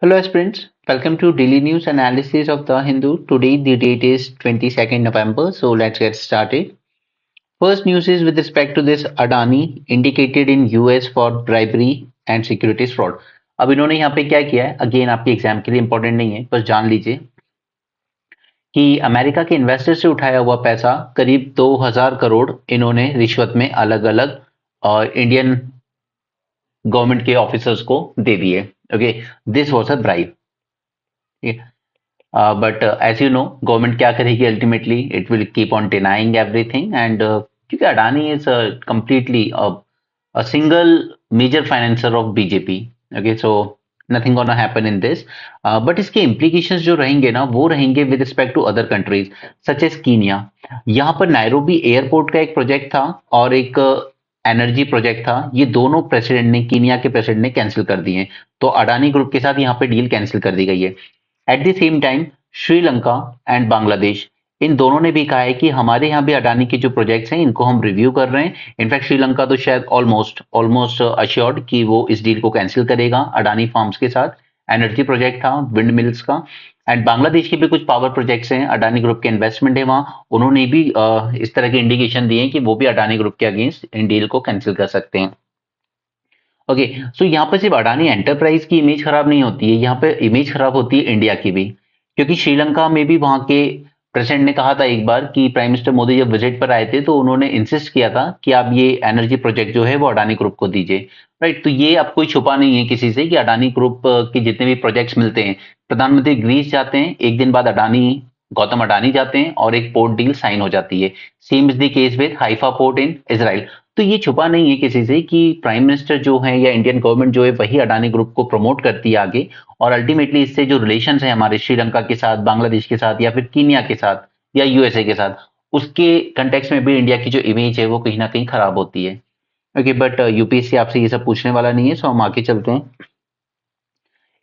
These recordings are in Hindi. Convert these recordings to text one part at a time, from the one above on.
Hello aspirants, welcome to daily news analysis of The Hindu. Today the date is 22nd November, so let's get started. First news is with respect to this Adani indicated in US for bribery and securities fraud. अब इन्होंने यहाँ पे क्या किया है, अगेन आपके एग्जाम के लिए इंपॉर्टेंट नहीं है, बस जान लीजिए कि अमेरिका के इन्वेस्टर से उठाया हुआ पैसा करीब 2000 करोड़ इन्होंने रिश्वत में अलग अलग इंडियन गवर्नमेंट के ऑफिसर्स को दे दिए. Okay, this was a bribe. But as you know, government क्या करेगी ultimately? It will keep on denying everything and क्योंकि Adani is completely a single major financer of BJP. Okay, so nothing gonna happen in this. But इसके implications जो रहेंगे ना वो रहेंगे with respect to other countries such as Kenya. यहाँ पर नायरोबी एयरपोर्ट का एक प्रोजेक्ट था और एक एनर्जी प्रोजेक्ट था. ये दोनों प्रेसिडेंट ने कीनिया के प्रेसिडेंट ने कैंसिल कर दिए. तो अडानी ग्रुप के साथ यहाँ पे डील कैंसिल कर दी गई है. At the same time Sri Lanka and Bangladesh इन दोनों ने भी कहा है कि हमारे यहाँ भी अडानी के जो प्रोजेक्ट्स हैं इनको हम रिव्यू कर रहे हैं. इनफैक्ट श्रीलंका तो शायद ऑलमोस्ट अश्योर्ड कि वो इस डील को कैंसिल करेगा अडानी फार्म्स के साथ. एनर्जी प्रोजेक्ट था विंड मिल्स का. एंड बांग्लादेश के भी कुछ पावर प्रोजेक्ट्स हैं, अडानी ग्रुप के इन्वेस्टमेंट है वहां. उन्होंने भी इस तरह के इंडिकेशन दिए हैं कि वो भी अडानी ग्रुप के अगेंस्ट इन डील को कैंसिल कर सकते हैं. ओके, सो यहाँ पे सिर्फ अडानी एंटरप्राइज की इमेज खराब नहीं होती है, यहाँ पे इमेज खराब होती है इंडिया की भी. क्योंकि श्रीलंका में भी वहां के प्रेसिडेंट ने कहा था एक बार कि प्राइम मिनिस्टर मोदी जब विजिट पर आए थे तो उन्होंने इंसिस्ट किया था कि आप ये एनर्जी प्रोजेक्ट जो है वो अडानी ग्रुप को दीजिए. राइट, तो ये अब कोई छुपा नहीं है किसी से कि अडानी ग्रुप के जितने भी प्रोजेक्ट्स मिलते हैं, प्रधानमंत्री ग्रीस जाते हैं, एक दिन बाद गौतम अडानी जाते हैं और एक पोर्ट डील साइन हो जाती है. Same is the case with Haifa port in Israel. तो ये छुपा नहीं है किसी से कि प्राइम मिनिस्टर जो है या इंडियन गवर्नमेंट जो है वही अडानी ग्रुप को प्रमोट करती है आगे. और अल्टीमेटली इससे जो रिलेशन है हमारे श्रीलंका के साथ, बांग्लादेश के साथ या फिर कीनिया के साथ या यूएसए के साथ, उसके कंटेक्स्ट में भी इंडिया की जो इमेज है वो कहीं ना कहीं खराब होती है. ओके, बट यूपीएससी आपसे ये सब पूछने वाला नहीं है, सो हम आगे चलते हैं.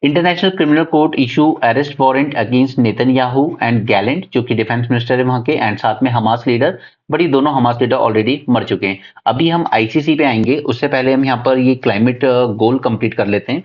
International criminal court issue arrest warrant against Netanyahu and Gallant जो कि डिफेंस मिनिस्टर है वहां के, एंड साथ में हमास लीडर. बट ये दोनों हमास लीडर ऑलरेडी मर चुके हैं. अभी हम आईसीसी पे आएंगे, उससे पहले हम यहाँ पर ये क्लाइमेट गोल कंप्लीट कर लेते हैं.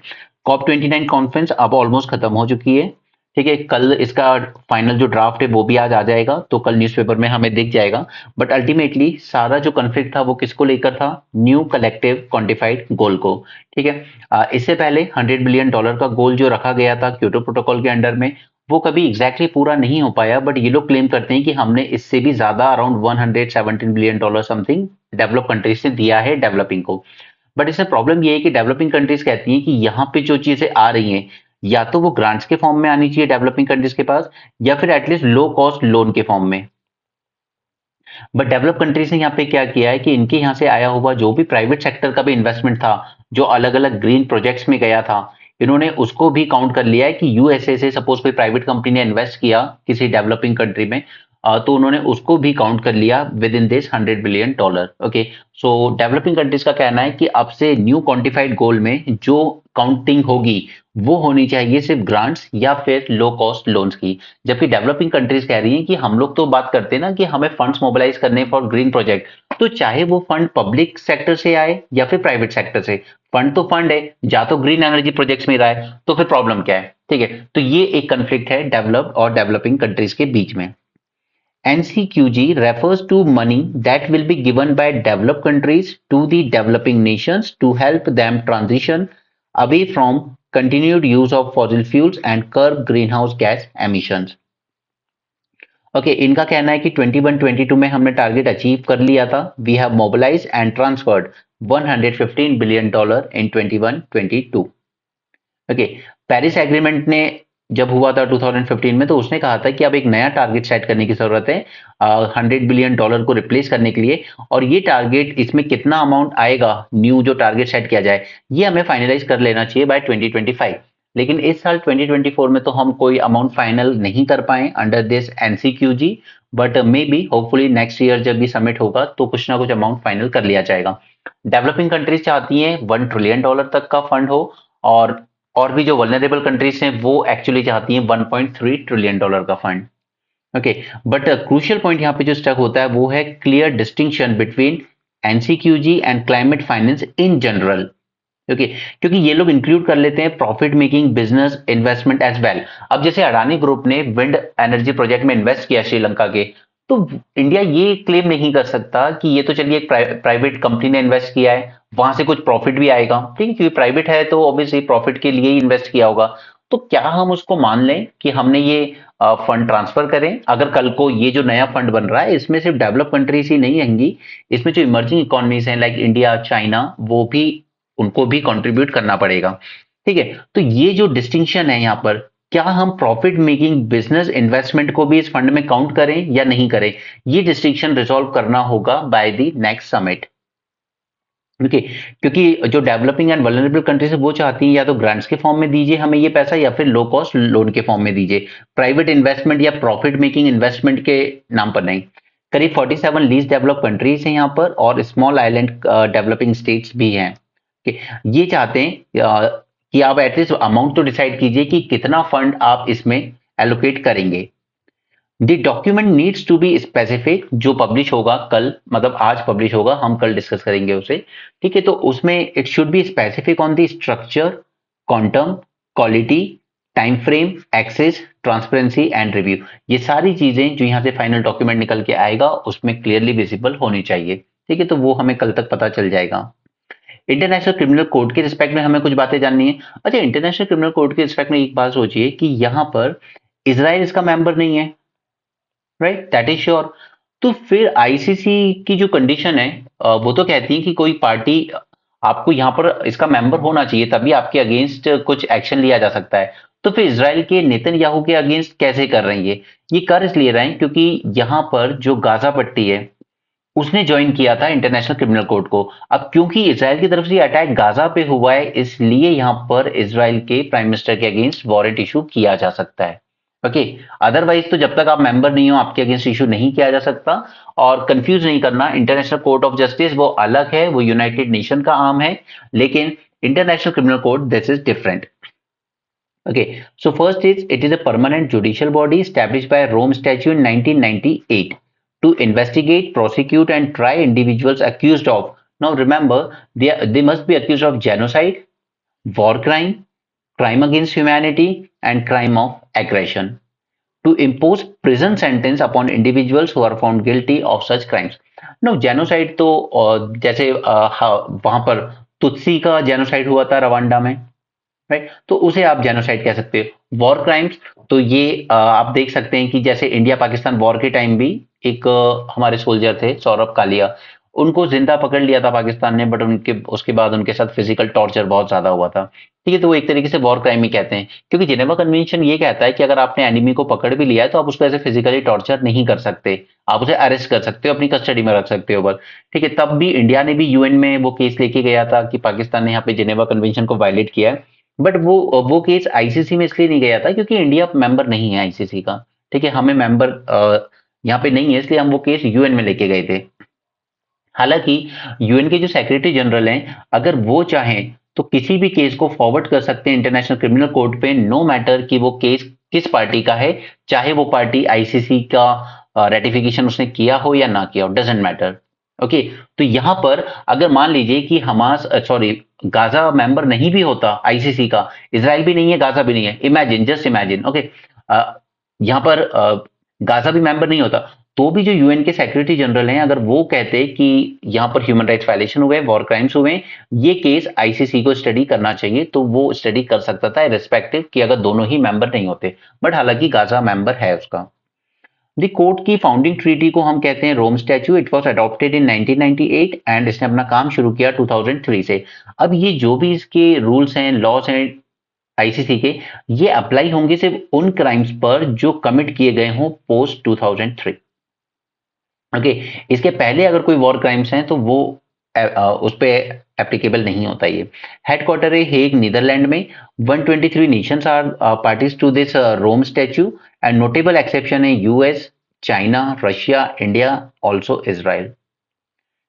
COP29 कॉन्फ्रेंस अब ऑलमोस्ट खत्म हो चुकी है. ठीक है, कल इसका फाइनल जो ड्राफ्ट है वो भी आज आ जाएगा, तो कल न्यूज़पेपर में हमें दिख जाएगा. बट अल्टीमेटली सारा जो कन्फ्लिक्ट था वो किसको लेकर था? न्यू कलेक्टिव क्वांटिफाइड गोल को. ठीक है, इससे पहले $100 बिलियन का गोल जो रखा गया था क्योटो प्रोटोकॉल के अंडर में, वो कभी एग्जैक्टली पूरा नहीं हो पाया. बट ये लोग क्लेम करते हैं कि हमने इससे भी ज्यादा around $117 billion something develop countries से दिया है डेवलपिंग को. बट इसमें प्रॉब्लम ये है कि डेवलपिंग कंट्रीज कहती हैं कि यहाँ पे जो चीजें आ रही हैं या तो वो ग्रांट्स के फॉर्म में आनी चाहिए डेवलपिंग कंट्रीज के पास, या फिर एटलीस्ट लो कॉस्ट लोन के फॉर्म में. बट डेवलप कंट्रीज ने यहाँ पे क्या किया है कि इनके यहाँ से आया हुआ जो भी प्राइवेट सेक्टर का भी इन्वेस्टमेंट था, जो अलग अलग ग्रीन प्रोजेक्ट्स में गया था, इन्होंने उसको भी काउंट कर लिया है कि यूएसए से सपोज कोई प्राइवेट कंपनी ने इन्वेस्ट किया किसी डेवलपिंग कंट्री में, तो उन्होंने उसको भी काउंट कर लिया with in this $100 billion. Okay, so developing countries का कहना है कि अब से न्यू क्वांटिफाइड गोल में जो काउंटिंग होगी वो होनी चाहिए सिर्फ ग्रांट्स या फिर लो कॉस्ट लोन्स की. जबकि डेवलपिंग कंट्रीज कह रही हैं कि हम लोग तो बात करते हैं ना कि हमें फंड्स मोबिलाइज करने फॉर ग्रीन प्रोजेक्ट, तो चाहे वो फंड पब्लिक सेक्टर से आए या फिर प्राइवेट सेक्टर से, फंड तो फंड है, जा तो ग्रीन एनर्जी प्रोजेक्ट्स में रहा है, तो फिर प्रॉब्लम क्या है? ठीक है, तो ये एक कंफ्लिक्ट है डेवलप्ड और डेवलपिंग कंट्रीज के बीच में. NCQG refers to money that will be given by developed countries to the developing nations to help them transition away from continued use of fossil fuels and curb greenhouse gas emissions. Okay, इनका कहना है कि 21-22 में हमने टारगेट अचीव कर लिया था. We have mobilise and transferred $115 billion in 21-22. Okay, Paris agreement ने जब हुआ था 2015 में, तो उसने कहा था कि अब एक नया टारगेट सेट करने की जरूरत है $100 बिलियन को रिप्लेस करने के लिए. और ये टारगेट, इसमें कितना अमाउंट आएगा न्यू जो टारगेट सेट किया जाए, ये हमें फाइनलाइज कर लेना चाहिए बाय 2025. लेकिन इस साल 2024 में तो हम कोई अमाउंट फाइनल नहीं कर पाए under this NCQG. But may be hopefully next year जब भी समिट होगा तो कुछ ना कुछ अमाउंट फाइनल कर लिया जाएगा. डेवलपिंग कंट्रीज चाहती हैं $1 ट्रिलियन तक का फंड हो, और भी जो वल्नरेबल कंट्रीज हैं वो एक्चुअली चाहती हैं $1.3 ट्रिलियन का fund. Okay, but crucial point यहाँ पे जो स्टक होता है वो है clear distinction between NCQG and climate finance in general. Okay, क्योंकि ये लोग इंक्लूड कर लेते हैं profit making business investment as well. अब जैसे अडानी ग्रुप ने विंड एनर्जी प्रोजेक्ट में इन्वेस्ट किया श्रीलंका के, तो इंडिया ये क्लेम नहीं कर सकता कि ये तो चलिए एक प्राइवेट कंपनी ने इन्वेस्ट किया है, वहां से कुछ प्रॉफिट भी आएगा, ठीक है, क्योंकि प्राइवेट है तो ऑब्वियसली प्रॉफिट के लिए ही इन्वेस्ट किया होगा। तो क्या हम उसको मान लें कि हमने ये फंड ट्रांसफर करें? अगर कल को ये जो नया फंड बन रहा है इसमें सिर्फ डेवलप कंट्रीज ही नहीं आएंगी, इसमें जो इमर्जिंग इकोनॉमीज हैं लाइक इंडिया चाइना, वो भी, उनको भी कंट्रीब्यूट करना पड़ेगा, ठीक है। तो ये जो डिस्टिंक्शन है यहाँ पर, क्या हम प्रॉफिट मेकिंग बिजनेस इन्वेस्टमेंट को भी इस फंड में काउंट करें या नहीं करें, ये डिस्टिंक्शन रिजॉल्व करना होगा by the next summit. Okay, क्योंकि जो डेवलपिंग एंड वल्नरेबल कंट्रीज है वो चाहती हैं या तो ग्रांट्स के फॉर्म में दीजिए हमें ये पैसा, या फिर लो कॉस्ट लोन के फॉर्म में दीजिए, प्राइवेट इन्वेस्टमेंट या प्रॉफिट मेकिंग इन्वेस्टमेंट के नाम पर नहीं। करीब 47 लीस्ट डेवलप कंट्रीज हैं यहाँ पर, और स्मॉल आइलैंड डेवलपिंग स्टेट्स भी हैं। Okay, ये चाहते हैं कि आप एटलीस्ट अमाउंट तो डिसाइड कीजिए कि कितना फंड आप इसमें एलोकेट करेंगे। The document needs to be specific, जो पब्लिश होगा कल, मतलब आज पब्लिश होगा, हम कल डिस्कस करेंगे उसे, ठीक है। तो उसमें it should be specific on the structure, quantum, quality, time frame, access, transparency and review. ये सारी चीजें जो यहाँ से फाइनल डॉक्यूमेंट निकल के आएगा उसमें क्लियरली विजिबल होनी चाहिए, ठीक है। तो वो हमें कल तक पता चल जाएगा। इंटरनेशनल क्रिमिनल कोर्ट के रिस्पेक्ट में हमें कुछ बातें जाननी है। अच्छा, इंटरनेशनल क्रिमिनल कोर्ट के रिस्पेक्ट में एक बात सोचिए कि यहाँ पर इसराइल इसका मेंबर नहीं है, राइट, दैट इज श्योर। तो फिर आईसीसी की जो कंडीशन है वो तो कहती है कि कोई पार्टी आपको यहाँ पर इसका मेंबर होना चाहिए, तभी आपके अगेंस्ट कुछ एक्शन लिया जा सकता है। तो फिर इसराइल के नेतन्याहू के अगेंस्ट कैसे कर रहे हैं? ये कर इसलिए रहे हैं क्योंकि यहाँ पर जो गाजा पट्टी है उसने ज्वाइन किया था इंटरनेशनल क्रिमिनल कोर्ट को। अब क्योंकि इजराइल की तरफ से अटैक गाजा पे हुआ है, इसलिए यहां पर इजराइल के प्राइम मिनिस्टर के अगेंस्ट वारंट इशू किया जा सकता है। ओके, अदरवाइज तो जब तक आप मेंबर नहीं हो आपके अगेंस्ट इशू नहीं किया जा सकता। और कंफ्यूज नहीं करना, इंटरनेशनल कोर्ट ऑफ जस्टिस वो अलग है, वो यूनाइटेड नेशन का आर्म है, लेकिन international criminal court this is different. Okay, so first is it is a permanent judicial body established by Rome Statute in 1998 to investigate, prosecute, and try individuals accused of. Now remember, they must be accused of genocide, war crime, crime against humanity, and crime of aggression. To impose prison sentence upon individuals who are found guilty of such crimes. Now genocide तो जैसे वहां पर तुत्सी का जेनोसाइड हुआ था रवांडा में, राइट, तो उसे आप जेनोसाइड कह सकते हो। वॉर क्राइम्स तो ये आप देख सकते हैं कि जैसे इंडिया पाकिस्तान वॉर के टाइम भी एक हमारे सोल्जर थे सौरभ कालिया, उनको जिंदा पकड़ लिया था पाकिस्तान ने, बट उनके उसके बाद उनके साथ फिजिकल टॉर्चर बहुत ज्यादा हुआ था, ठीक है। तो वो एक तरीके से वॉर क्राइम ही कहते हैं, क्योंकि जिनेवा कन्वेंशन ये कहता है कि अगर आपने एनिमी को पकड़ भी लिया है तो आप उसको ऐसे फिजिकली टॉर्चर नहीं कर सकते, आप उसे अरेस्ट कर सकते हो, अपनी कस्टडी में रख सकते हो बस, ठीक है। तब भी इंडिया ने भी यूएन में वो केस लेके गया था कि पाकिस्तान ने यहाँ पे जिनेवा कन्वेंशन को वायलेट किया है, बट वो केस आईसीसी में इसलिए नहीं गया था क्योंकि इंडिया मेंबर नहीं है आईसीसी का, ठीक है। हमें मेंबर यहाँ पे नहीं है, इसलिए हम वो केस यूएन में लेके गए थे। हालांकि यूएन के जो सेक्रेटरी जनरल हैं, अगर वो चाहें तो किसी भी केस को फॉरवर्ड कर सकते हैं इंटरनेशनल क्रिमिनल कोर्ट पे, नो मैटर कि वो केस किस पार्टी का है, चाहे वो पार्टी आईसीसी का रेटिफिकेशन उसने किया हो या ना किया हो, डजेंट मैटर। ओके, तो यहां पर अगर मान लीजिए कि हमास सॉरी गाजा मेंबर नहीं भी होता आईसीसी का, इसराइल भी नहीं है, गाजा भी नहीं है, इमेजिन, जस्ट इमेजिन, ओके, यहां पर गाजा भी मेंबर नहीं होता, तो भी जो यूएन के सेक्रेटरी जनरल हैं अगर वो कहते कि यहां पर ह्यूमन राइट्स वायलेशन हुए, वॉर क्राइम्स हुए, ये केस आईसीसी को स्टडी करना चाहिए, तो वो स्टडी कर सकता था रिस्पेक्टिव कि अगर दोनों ही मेंबर नहीं होते, बट हालांकि गाजा मेंबर है उसका। दी कोर्ट की फाउंडिंग ट्रीटी को हम कहते हैं Rome statute, it was adopted in 1998 and इसने अपना काम शुरू किया 2003 से। अब ये जो भी इसके रूल्स हैं, लॉस हैं आईसीसी के, ये अप्लाई होंगे सिर्फ उन क्राइम्स पर जो कमिट किए गए हों पोस्ट 2003। ओके, इसके पहले अगर कोई वॉर क्राइम्स हैं तो वो उस पे एप्लीकेबल नहीं होता। ये हेडक्वार्टर है हेग नीदरलैंड में। 123 nations are parties to this Rome statute and notable exception है US, China, Russia, India, also Israel,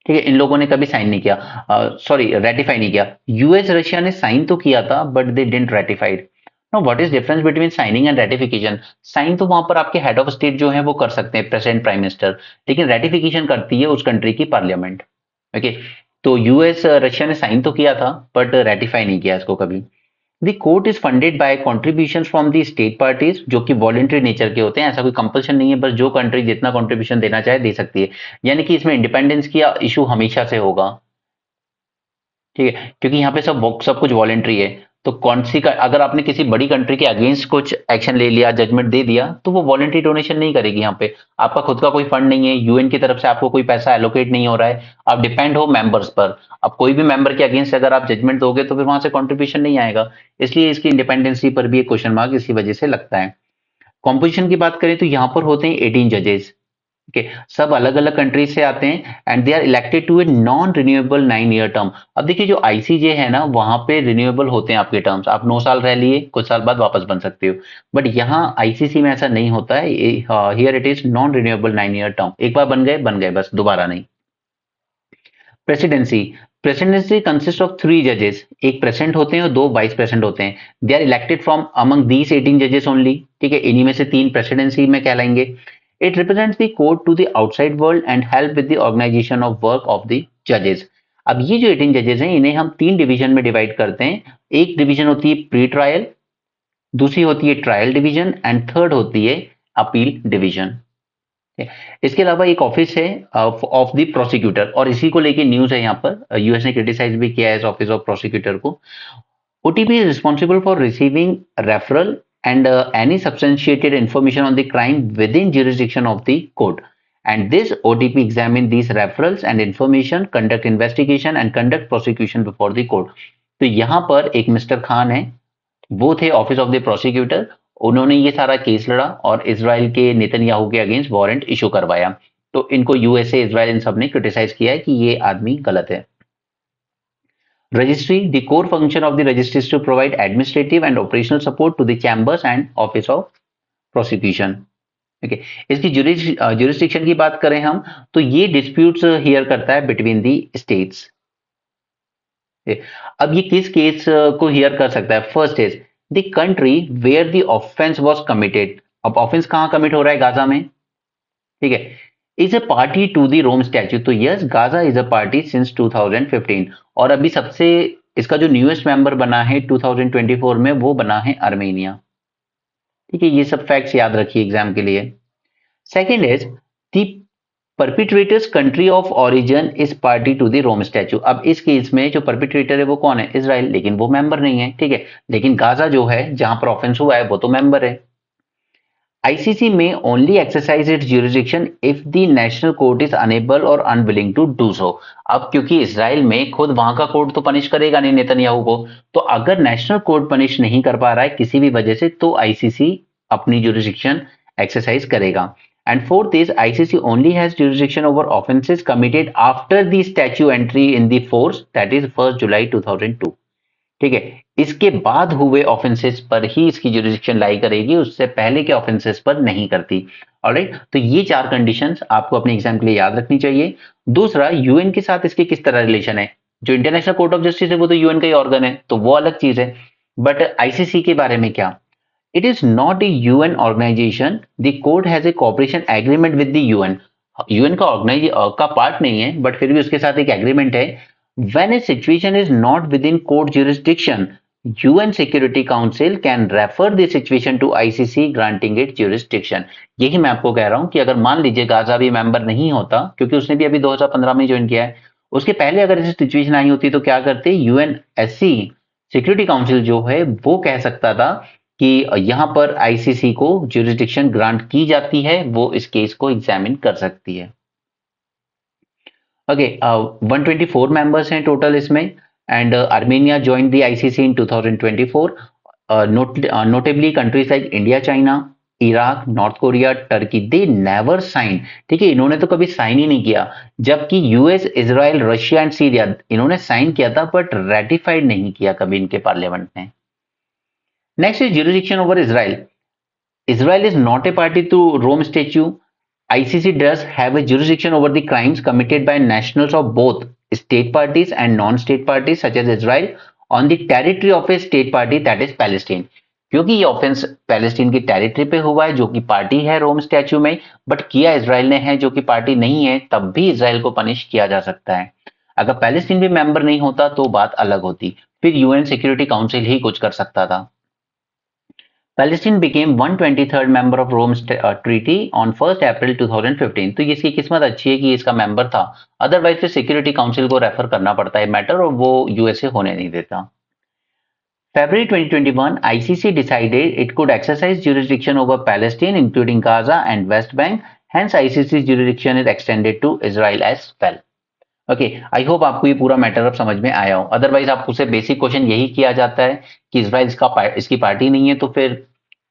ठीक है। इन लोगों ने कभी साइन नहीं किया, सॉरी रेटिफाई नहीं किया। यूएस रशिया ने साइन तो किया था but they didn't ratified. No, what is difference between signing and ratification? Sign तो वहां पर आपके हेड ऑफ स्टेट जो है वो कर सकते हैं, प्रेसिडेंट, प्राइम मिनिस्टर, लेकिन रेटिफिकेशन करती है उस कंट्री की पार्लियामेंट। ओके, तो यूएस रशिया ने साइन तो किया था बट रेटिफाई नहीं किया इसको कभी। The court is funded by contribution from the state parties, जो कि वॉलेंट्री नेचर के होते हैं, ऐसा कोई कंपल्शन नहीं है, बस जो कंट्री जितना कॉन्ट्रीब्यूशन देना चाहे दे सकती है। यानी कि इसमें इंडिपेंडेंस की इशू हमेशा से होगा, ठीक है, क्योंकि यहाँ पे सब कुछ वॉलेंट्री है। तो कौन सी का अगर आपने किसी बड़ी कंट्री के अगेंस्ट कुछ एक्शन ले लिया, जजमेंट दे दिया, तो वो वॉलेंट्री डोनेशन नहीं करेगी। यहाँ पे आपका खुद का कोई फंड नहीं है, यूएन की तरफ से आपको कोई पैसा एलोकेट नहीं हो रहा है, आप डिपेंड हो मेंबर्स पर। अब कोई भी मेंबर के अगेंस्ट अगर आप जजमेंट दोगे तो फिर वहां से कॉन्ट्रीब्यूशन नहीं आएगा, इसलिए इसकी इंडिपेंडेंसी पर भी एक क्वेश्चन मार्क इसी वजह से लगता है। कॉम्पोजिशन की बात करें तो यहाँ पर होते हैं 18 जजेस, ठीक है, सब अलग अलग कंट्रीज से आते हैं and they are elected to a non renewable 9 year term. अब देखिए जो आईसीजे है ना, वहां पे रिन्यूएबल होते हैं आपके टर्म्स, आप 9 साल रह लिए, कुछ साल बाद वापस बन सकते हो, बट यहाँ आईसीसी में ऐसा नहीं होता है। Here it is non renewable 9 year term, एक बार बन गए बस, दोबारा नहीं। प्रेसिडेंसी, प्रेसिडेंसी कंसिस्ट ऑफ 3 जजेस, एक प्रेसिडेंट होते हैं और 2 वाइस प्रेसिडेंट होते हैं। They are elected from among these 18 जजेस ओनली, ठीक है, इन्हीं में से 3 प्रेसिडेंसी में कहलाएंगे। It represents the court to the outside world and help with the organization of work of the judges. अब ये जो 18 जजेस हैं इन्हें हम 3 डिवीजन में डिवाइड करते हैं। एक डिवीजन होती है प्री ट्रायल, दूसरी होती है ट्रायल डिवीजन एंड थर्ड होती है अपील डिवीजन। इसके अलावा एक ऑफिस है ऑफ द प्रोसिक्यूटर, और इसी को लेके न्यूज है यहाँ पर, यूएस ने क्रिटिसाइज भी किया है इस ऑफिस ऑफ प्रोसिक्यूटर को। OTP is responsible for receiving referral and any substantiated information on the crime within jurisdiction of the court. And this OTP examine these referrals and information, conduct investigation and conduct prosecution before the court. तो यहाँ पर एक मिस्टर खान है, वो थे ऑफिस ऑफ द प्रोसिक्यूटर, उन्होंने ये सारा केस लड़ा और इजराइल के नेतन्याहू के अगेंस्ट वारंट इशू करवाया। तो इनको यूएसए, इजराइल, इन सब ने क्रिटिसाइज किया है कि ये आदमी गलत है। Registry, the core function of the registry is to provide administrative and operational support to the chambers and office of prosecution. Okay. इसकी jurisdiction की बात करें हम तो ये disputes हियर करता है between the states. अब ये किस केस को हियर कर सकता है? First is the country where the offence was committed. अब ऑफेंस कहां कमिट हो रहा है? गाजा में, ठीक है। Is a party to the Rome statute, तो yes, Gaza is a party since 2015, और अभी सबसे इसका जो न्यूएस्ट मेंबर बना है 2024 में, वो बना है आर्मेनिया, ठीक है। ये सब फैक्ट्स याद रखिए एग्जाम के लिए। Second is the perpetrators country of origin is party to the Rome statute. अब इस केस में जो परपिट्रेटर है वो कौन है? इजराइल, लेकिन वो मेंबर नहीं है, ठीक है। लेकिन गाजा जो है जहां पर ऑफेंस हुआ है वो तो मेंबर है। ICC may only exercise its jurisdiction if the national court is unable or unwilling to do so. अब क्योंकि इजराइल में खुद वहां का कोर्ट तो पनिश करेगा नहीं नेतन्याहू को, तो अगर नेशनल कोर्ट पनिश नहीं कर पा रहा है किसी भी वजह से, तो ICC अपनी jurisdiction exercise करेगा। And fourth is ICC only has jurisdiction over offenses committed after the statute entry in the force, that is 1st July 2002, ठीक है। इसके बाद हुए ऑफेंसेस पर ही इसकी जुरिडिक्शन लाई करेगी, उससे पहले के ऑफेंसेस पर नहीं करती। ऑलराइट, तो ये 4 कंडीशंस आपको अपने एग्जाम के लिए याद रखनी चाहिए। दूसरा, यूएन के साथ इसके किस तरह रिलेशन है? जो इंटरनेशनल कोर्ट ऑफ जस्टिस है वो तो यूएन का ही ऑर्गन है, तो वो अलग चीज है, बट आईसीसी के बारे में क्या? It is not a UN organisation, the court has a cooperation agreement with the UN. UN का का पार्ट नहीं है, बट फिर भी उसके साथ एक एग्रीमेंट है। When a situation is not within court jurisdiction, UN Security Council can refer the situation to ICC granting it jurisdiction. यही मैं आपको कह रहा हूं कि अगर मान लीजिए गाजा भी मेंबर नहीं होता, क्योंकि उसने भी अभी 2015 में ज्वाइन किया है, उसके पहले अगर ऐसी सिचुएशन आई होती तो क्या करते? यूएनएससी सिक्योरिटी काउंसिल जो है वो कह सकता था कि यहां पर आईसीसी को जुरिस्डिक्शन ग्रांट की जाती है, वो इस केस को एग्जामिन कर सकती है। ओके, 124 मेंबर्स हैं टोटल इसमें, and Armenia join the ICC in 2024। Notably countries like India, China, Iraq, North Korea, Turkey, they never sign, ठीक है, इन्होंने तो कभी साइन ही नहीं किया। जबकि US, Israel, Russia and Syria इन्होंने साइन किया था बट रेटिफाइड नहीं किया कभी इनके पार्लियामेंट ने। Next is jurisdiction over Israel. Israel is not a party to Rome Statute. ICC does have a jurisdiction over the crimes committed by nationals of both state parties and non-state parties such as Israel on the territory of a state party, that is Palestine. क्योंकि ये ऑफेंस पैलेस्टीन की टेरिटरी पे हुआ है जो कि पार्टी है रोम स्टैच्यू में, बट किया इजराइल ने है जो कि पार्टी नहीं है, तब भी इजराइल को पनिश किया जा सकता है। अगर पैलेस्टीन भी मेंबर नहीं होता तो बात अलग होती, फिर यूएन सिक्योरिटी काउंसिल ही कुछ कर सकता था। Palestine became 123rd member of Rome Treaty on 1st April 2015। तो इसकी किस्मत अच्छी है कि इसका मेंबर था, अदरवाइज फिर सिक्योरिटी काउंसिल को रेफर करना पड़ता है मैटर, और वो यूएसए होने नहीं देता। February 2021, ICC decided it could exercise jurisdiction over Palestine, including Gaza and West Bank. Hence, ICC's jurisdiction is extended to Israel as well. Okay, I hope आपको ये पूरा मैटर अब समझ में आया हो। अदरवाइज आपको से बेसिक क्वेश्चन यही किया जाता है कि इजराइल इसकी पार्टी नहीं है, तो फिर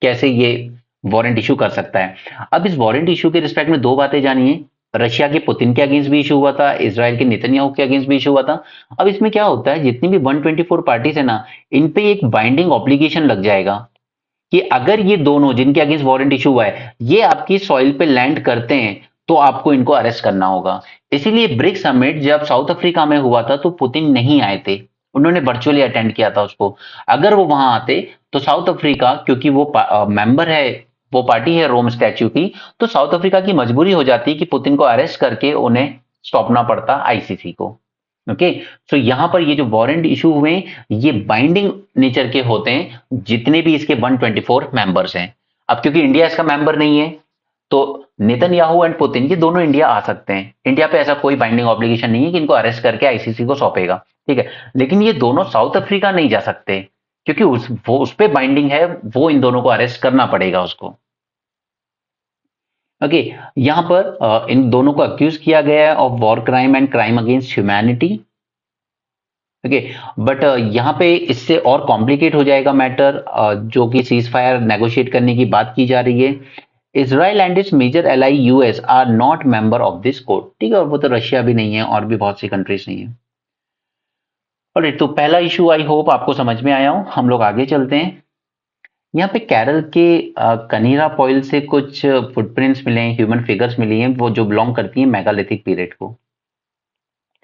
कैसे ये वारंट इशू कर सकता है। अब इस वारंट इशू के रिस्पेक्ट में दो बातें जानिए। रशिया के पुतिन के अगेंस्ट भी इशू हुआ था, इजराइल के नेतन्याहू के अगेंस्ट भी इशू हुआ था। अब इसमें क्या होता है, जितनी भी 124 पार्टीज है ना, इन पे एक बाइंडिंग ऑब्लिगेशन लग जाएगा कि अगर ये दोनों जिनके अगेंस्ट वारंट इशू हुआ है ये आपकी सॉइल पे लैंड करते हैं तो आपको इनको अरेस्ट करना होगा। इसीलिए ब्रिक्स समिट जब साउथ अफ्रीका में हुआ था तो पुतिन नहीं आए थे, उन्होंने वर्चुअली अटेंड किया था उसको। अगर वो वहां आते तो साउथ अफ्रीका, क्योंकि वो मेंबर है, वो पार्टी है रोम स्टैच्यू की, तो साउथ अफ्रीका की मजबूरी हो जाती कि पुतिन को अरेस्ट करके उन्हें सौंपना पड़ता आईसीसी को। ओके, सो यहां पर ये जो वारंट इशू हुए ये बाइंडिंग नेचर के होते हैं, जितने भी इसके 124 मेंबर्स हैं। अब क्योंकि इंडिया इसका मेंबर नहीं है तो नेतन्याहू एंड पुतिन ये दोनों इंडिया आ सकते हैं। इंडिया पे ऐसा कोई बाइंडिंग ऑब्लिगेशन नहीं है कि इनको अरेस्ट करके आईसीसी को सौंपेगा, ठीक है। लेकिन ये दोनों साउथ अफ्रीका नहीं जा सकते क्योंकि उस पे बाइंडिंग है, वो इन दोनों को अरेस्ट करना पड़ेगा उसको। ओके, यहां पर इन दोनों को अक्यूज किया गया है of war crime and crime against humanity. Okay, but यहाँ पे इससे और कॉम्प्लिकेट हो जाएगा मैटर, जो कि सीज फायर नेगोशिएट करने की बात की जा रही है। Israel and its major ally US are not member of this code, ठीक है, और वो तो रशिया भी नहीं है और भी बहुत सी कंट्रीज नहीं है। ऑलराइट, तो पहला इशू आई होप आपको समझ में आया हो। हम लोग आगे चलते हैं। यहाँ पे केरल के कनीरा पॉइल से कुछ फुटप्रिंट्स मिले हैं, ह्यूमन फिगर्स मिली हैं, वो जो बिलोंग करती हैं मेगालिथिक पीरियड को,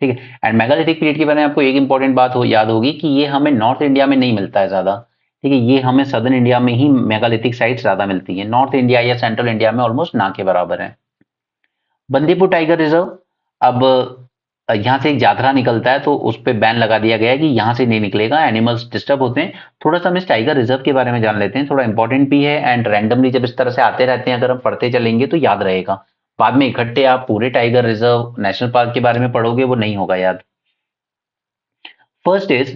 ठीक है। एंड मेगालिथिक पीरियड के बारे में आपको एक इंपॉर्टेंट बात याद होगी कि ये हमें नॉर्थ इंडिया में नहीं मिलता है ज्यादा, ठीक है, ये हमें सदर्न इंडिया में ही मेगालिथिक साइट्स ज्यादा मिलती है। नॉर्थ इंडिया या सेंट्रल इंडिया में ऑलमोस्ट ना के बराबर है। बंदीपुर टाइगर रिजर्व, अब यहाँ से एक जाथरा निकलता है तो उस पर बैन लगा दिया गया है कि यहाँ से नहीं निकलेगा, एनिमल्स डिस्टर्ब होते हैं। थोड़ा सा हम इस टाइगर रिजर्व के बारे में जान लेते हैं, थोड़ा इंपॉर्टेंट भी है एंड रैंडमली जब इस तरह से आते रहते हैं अगर हम पढ़ते चलेंगे तो याद रहेगा। बाद में इकट्ठे आप पूरे टाइगर रिजर्व नेशनल पार्क के बारे में पढ़ोगे वो नहीं होगा याद। फर्स्ट इज,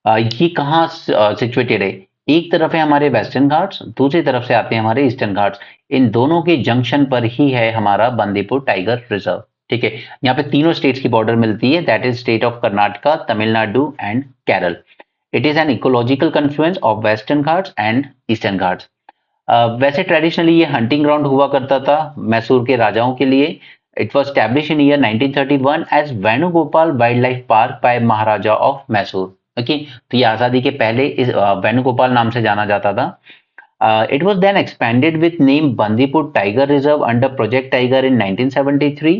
ये कहाँ सिचुएटेड है, एक तरफ है हमारे वेस्टर्न घाट्स, दूसरी तरफ से आते हैं हमारे ईस्टर्न घाट्स, इन दोनों के जंक्शन पर ही है हमारा बंदीपुर टाइगर रिजर्व, ठीक है। यहाँ पे तीनों स्टेट्स की बॉर्डर मिलती है, that is state of Karnataka, Tamil Nadu and Kerala. It is an ecological confluence of western Ghats and eastern Ghats. वैसे ट्रेडिशनली ये हंटिंग ग्राउंड हुआ करता था मैसूर के राजाओं के लिए। It was establish in year 1931 as Venugopal wild life park by maharaja of Mysore. Okay, तो ये आजादी के पहले इस वेणुगोपाल नाम से जाना जाता था। It was then expanded with name Bandipur Tiger Reserve under Project Tiger in 1973,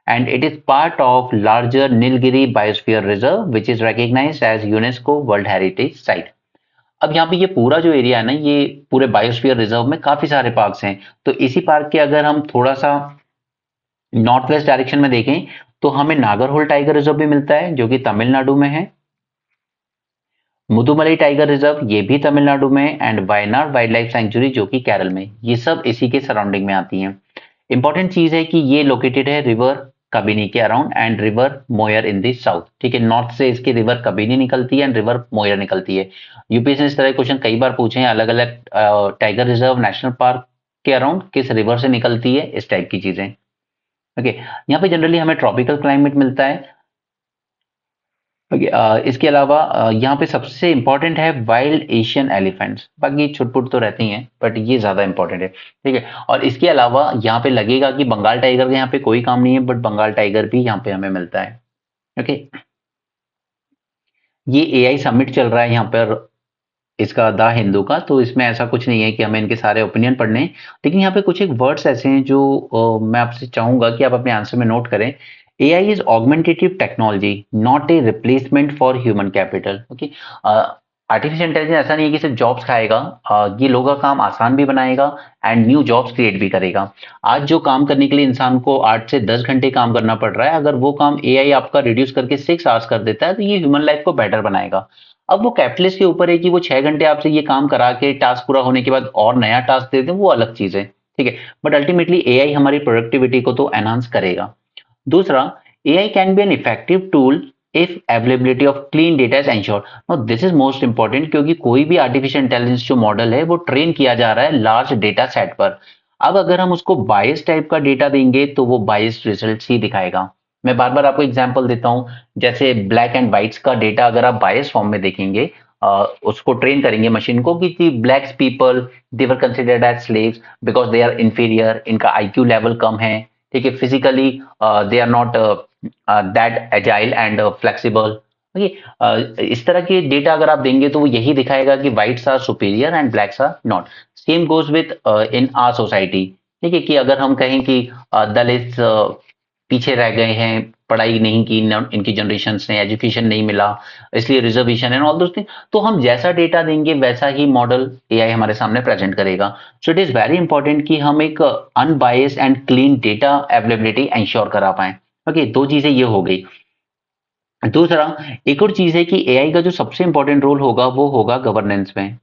and it is part of larger Nilgiri Biosphere Reserve, which is recognized as UNESCO World Heritage Site. अब यहाँ पे ये पूरा जो एरिया है ना, ये पूरे बायोस्फीयर रिजर्व में काफी सारे पार्क्स हैं। तो इसी पार्क के अगर हम थोड़ा सा नॉर्थ वेस्ट डायरेक्शन में देखें तो हमें नागरहोल टाइगर रिजर्व भी मिलता है जो कि तमिलनाडु में है, मुदुमलाई टाइगर रिजर्व ये भी तमिलनाडु में, and Wayanad wild life sanctuary जो कि केरल में, ये सब इसी के सराउंडिंग में आती हैं। इंपॉर्टेंट चीज है कि ये लोकेटेड है रिवर कबिनी के around and river Moyer in the south, ठीक है। नॉर्थ से इसकी रिवर कबिनी निकलती है एंड रिवर मोयर निकलती है। यूपीएससी ने इस तरह क्वेश्चन कई बार पूछे हैं, अलग अलग टाइगर रिजर्व नेशनल पार्क के अराउंड किस रिवर से निकलती है, इस टाइप की चीजें। ओके, यहाँ पे जनरली हमें ट्रॉपिकल क्लाइमेट मिलता है। इसके अलावा यहाँ पे सबसे इंपॉर्टेंट है वाइल्ड एशियन एलिफेंट्स, बाकी छुटपुट तो रहती हैं बट ये ज्यादा इंपॉर्टेंट है, ठीक है। और इसके अलावा यहाँ पे लगेगा कि बंगाल टाइगर का यहाँ पे कोई काम नहीं है, बट बंगाल टाइगर भी यहाँ पे हमें मिलता है। ओके, ये एआई समिट चल रहा है यहाँ पर इसका द हिंदू का, तो इसमें ऐसा कुछ नहीं है कि हमें इनके सारे ओपिनियन पढ़ने हैं, लेकिन यहाँ पे कुछ एक वर्ड्स ऐसे हैं जो मैं आपसे चाहूंगा कि आप अपने आंसर में नोट करें। AI is augmentative technology, not a replacement for human capital. Okay, artificial intelligence ऐसा नहीं है कि सिर्फ जॉब्स खाएगा, ये लोगों का काम आसान भी बनाएगा एंड न्यू जॉब्स क्रिएट भी करेगा। आज जो काम करने के लिए इंसान को 8 से 10 घंटे काम करना पड़ रहा है, अगर वो काम एआई आपका रिड्यूस करके 6 आवर्स कर देता है तो ये ह्यूमन लाइफ को बेटर बनाएगा। अब वो कैपिटलिस्ट के ऊपर है कि वो 6 घंटे आपसे ये काम करा के टास्क पूरा होने के बाद और नया टास्क दे दें, वो अलग चीज है, ठीक है। बट अल्टीमेटली एआई हमारी प्रोडक्टिविटी को तो एनहांस करेगा। दूसरा, AI can be an effective tool if availability of clean data is ensured. Now this is most important, क्योंकि कोई भी आर्टिफिशियल इंटेलिजेंस जो मॉडल है वो ट्रेन किया जा रहा है लार्ज डेटा सेट पर। अब अगर हम उसको बायस टाइप का डेटा देंगे तो वो बायस रिजल्ट ही दिखाएगा। मैं बार बार आपको एग्जांपल देता हूं, जैसे ब्लैक एंड व्हाइट्स का डेटा अगर आप बायस फॉर्म में देखेंगे, उसको ट्रेन करेंगे मशीन को कि blacks people they were considered as slaves because they are inferior, इनका आईक्यू लेवल कम है, ठीक है, physically they are not that agile and flexible. Okay, इस तरह के डेटा अगर आप देंगे तो वो यही दिखाएगा कि whites are superior and blacks are not. Same goes with in our society, ठीक है, कि अगर हम कहें कि दलित पीछे रह गए हैं, पढ़ाई नहीं की इनकी जनरेशन ने, एजुकेशन नहीं मिला, इसलिए reservation and all those thing, तो हम जैसा डेटा देंगे वैसा ही मॉडल एआई हमारे सामने प्रेजेंट करेगा। So it is very important कि हम एक unbiased and clean data availability ensure करा पाए। ओके, दो चीजें ये हो गई। दूसरा, एक और चीज है कि एआई का जो सबसे इंपॉर्टेंट रोल होगा वो होगा गवर्नेंस में।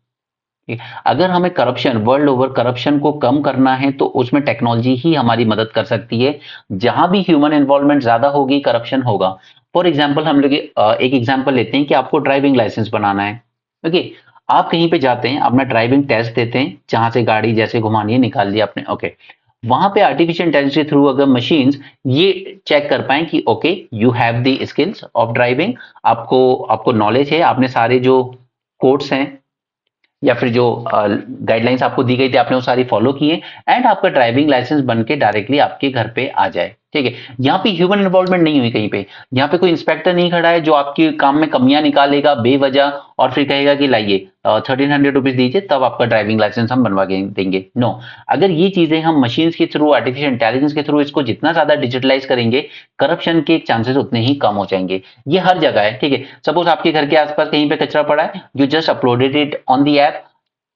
अगर हमें करप्शन, वर्ल्ड ओवर करप्शन को कम करना है तो उसमें टेक्नोलॉजी ही हमारी मदद कर सकती है। जहां भी ह्यूमन इन्वॉल्वमेंट ज्यादा होगी, करप्शन होगा। फॉर एग्जाम्पल हम लोग एक एग्जाम्पल लेते हैं कि आपको ड्राइविंग लाइसेंस बनाना है। ओके, आप कहीं पे जाते हैं, अपना ड्राइविंग टेस्ट देते हैं, जहां से गाड़ी जैसे घुमानी है निकाल लिया आपने। ओके, वहां पे आर्टिफिशियल इंटेलिजेंस के थ्रू अगर मशीन्स ये चेक कर पाए कि okay you have the skills of driving, आपको आपको नॉलेज है, आपने सारे जो कोड्स हैं या फिर जो गाइडलाइंस आपको दी गई थी आपने वो सारी फॉलो किए, एंड आपका ड्राइविंग लाइसेंस बन के डायरेक्टली आपके घर पे आ जाए, ठीक है। यहाँ पे ह्यूमन इन्वॉल्वमेंट नहीं हुई कहीं पे, यहाँ पे कोई इंस्पेक्टर नहीं खड़ा है जो आपके काम में कमियां निकालेगा बेवजह और फिर कहेगा कि लाइए 1300 रुपीज दीजिए तब आपका ड्राइविंग लाइसेंस हम बनवा देंगे। नो, अगर ये चीजें हम मशीन के थ्रू, आर्टिफिशियल इंटेलिजेंस के थ्रू इसको जितना ज्यादा डिजिटलाइज करेंगे, करप्शन के चांसेस उतने ही कम हो जाएंगे। ये हर जगह है, ठीक है। सपोज आपके घर के आसपास कहीं पे कचरा पड़ा है, you just uploaded it on the app.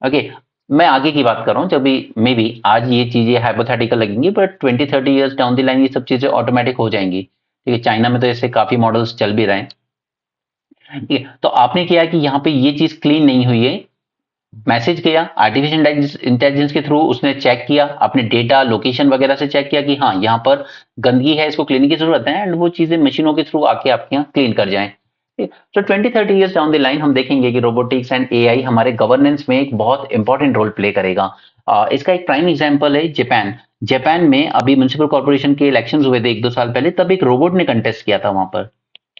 Okay, मैं आगे की बात कर रहा हूँ, जब भी मे बी आज ये चीजें हाइपोथेटिकल लगेंगी, but 20-30 years down the line ये सब चीजें ऑटोमेटिक हो जाएंगी, ठीक है। चाइना में तो ऐसे काफी मॉडल्स चल भी रहे हैं, ठीक है। तो आपने किया कि यहाँ पे ये चीज क्लीन नहीं हुई है, मैसेज किया आर्टिफिशियल इंटेलिजेंस के थ्रू, उसने चेक किया अपने डेटा लोकेशन वगैरह से, चेक किया कि हाँ यहाँ पर गंदगी है, इसको क्लीनिंग की जरूरत है, एंड वो चीजें मशीनों के थ्रू आके आपके यहाँ क्लीन कर जाएं। तो 20-30 ईयर्स डाउन द लाइन हम देखेंगे कि रोबोटिक्स एंड एआई हमारे गवर्नेंस में एक बहुत इंपॉर्टेंट रोल प्ले करेगा। इसका एक प्राइम एग्जांपल है जापान। जापान में अभी म्युनिसिपल कॉर्पोरेशन के इलेक्शंस हुए थे 1-2 साल पहले, तब एक रोबोट ने कंटेस्ट किया था वहां पर,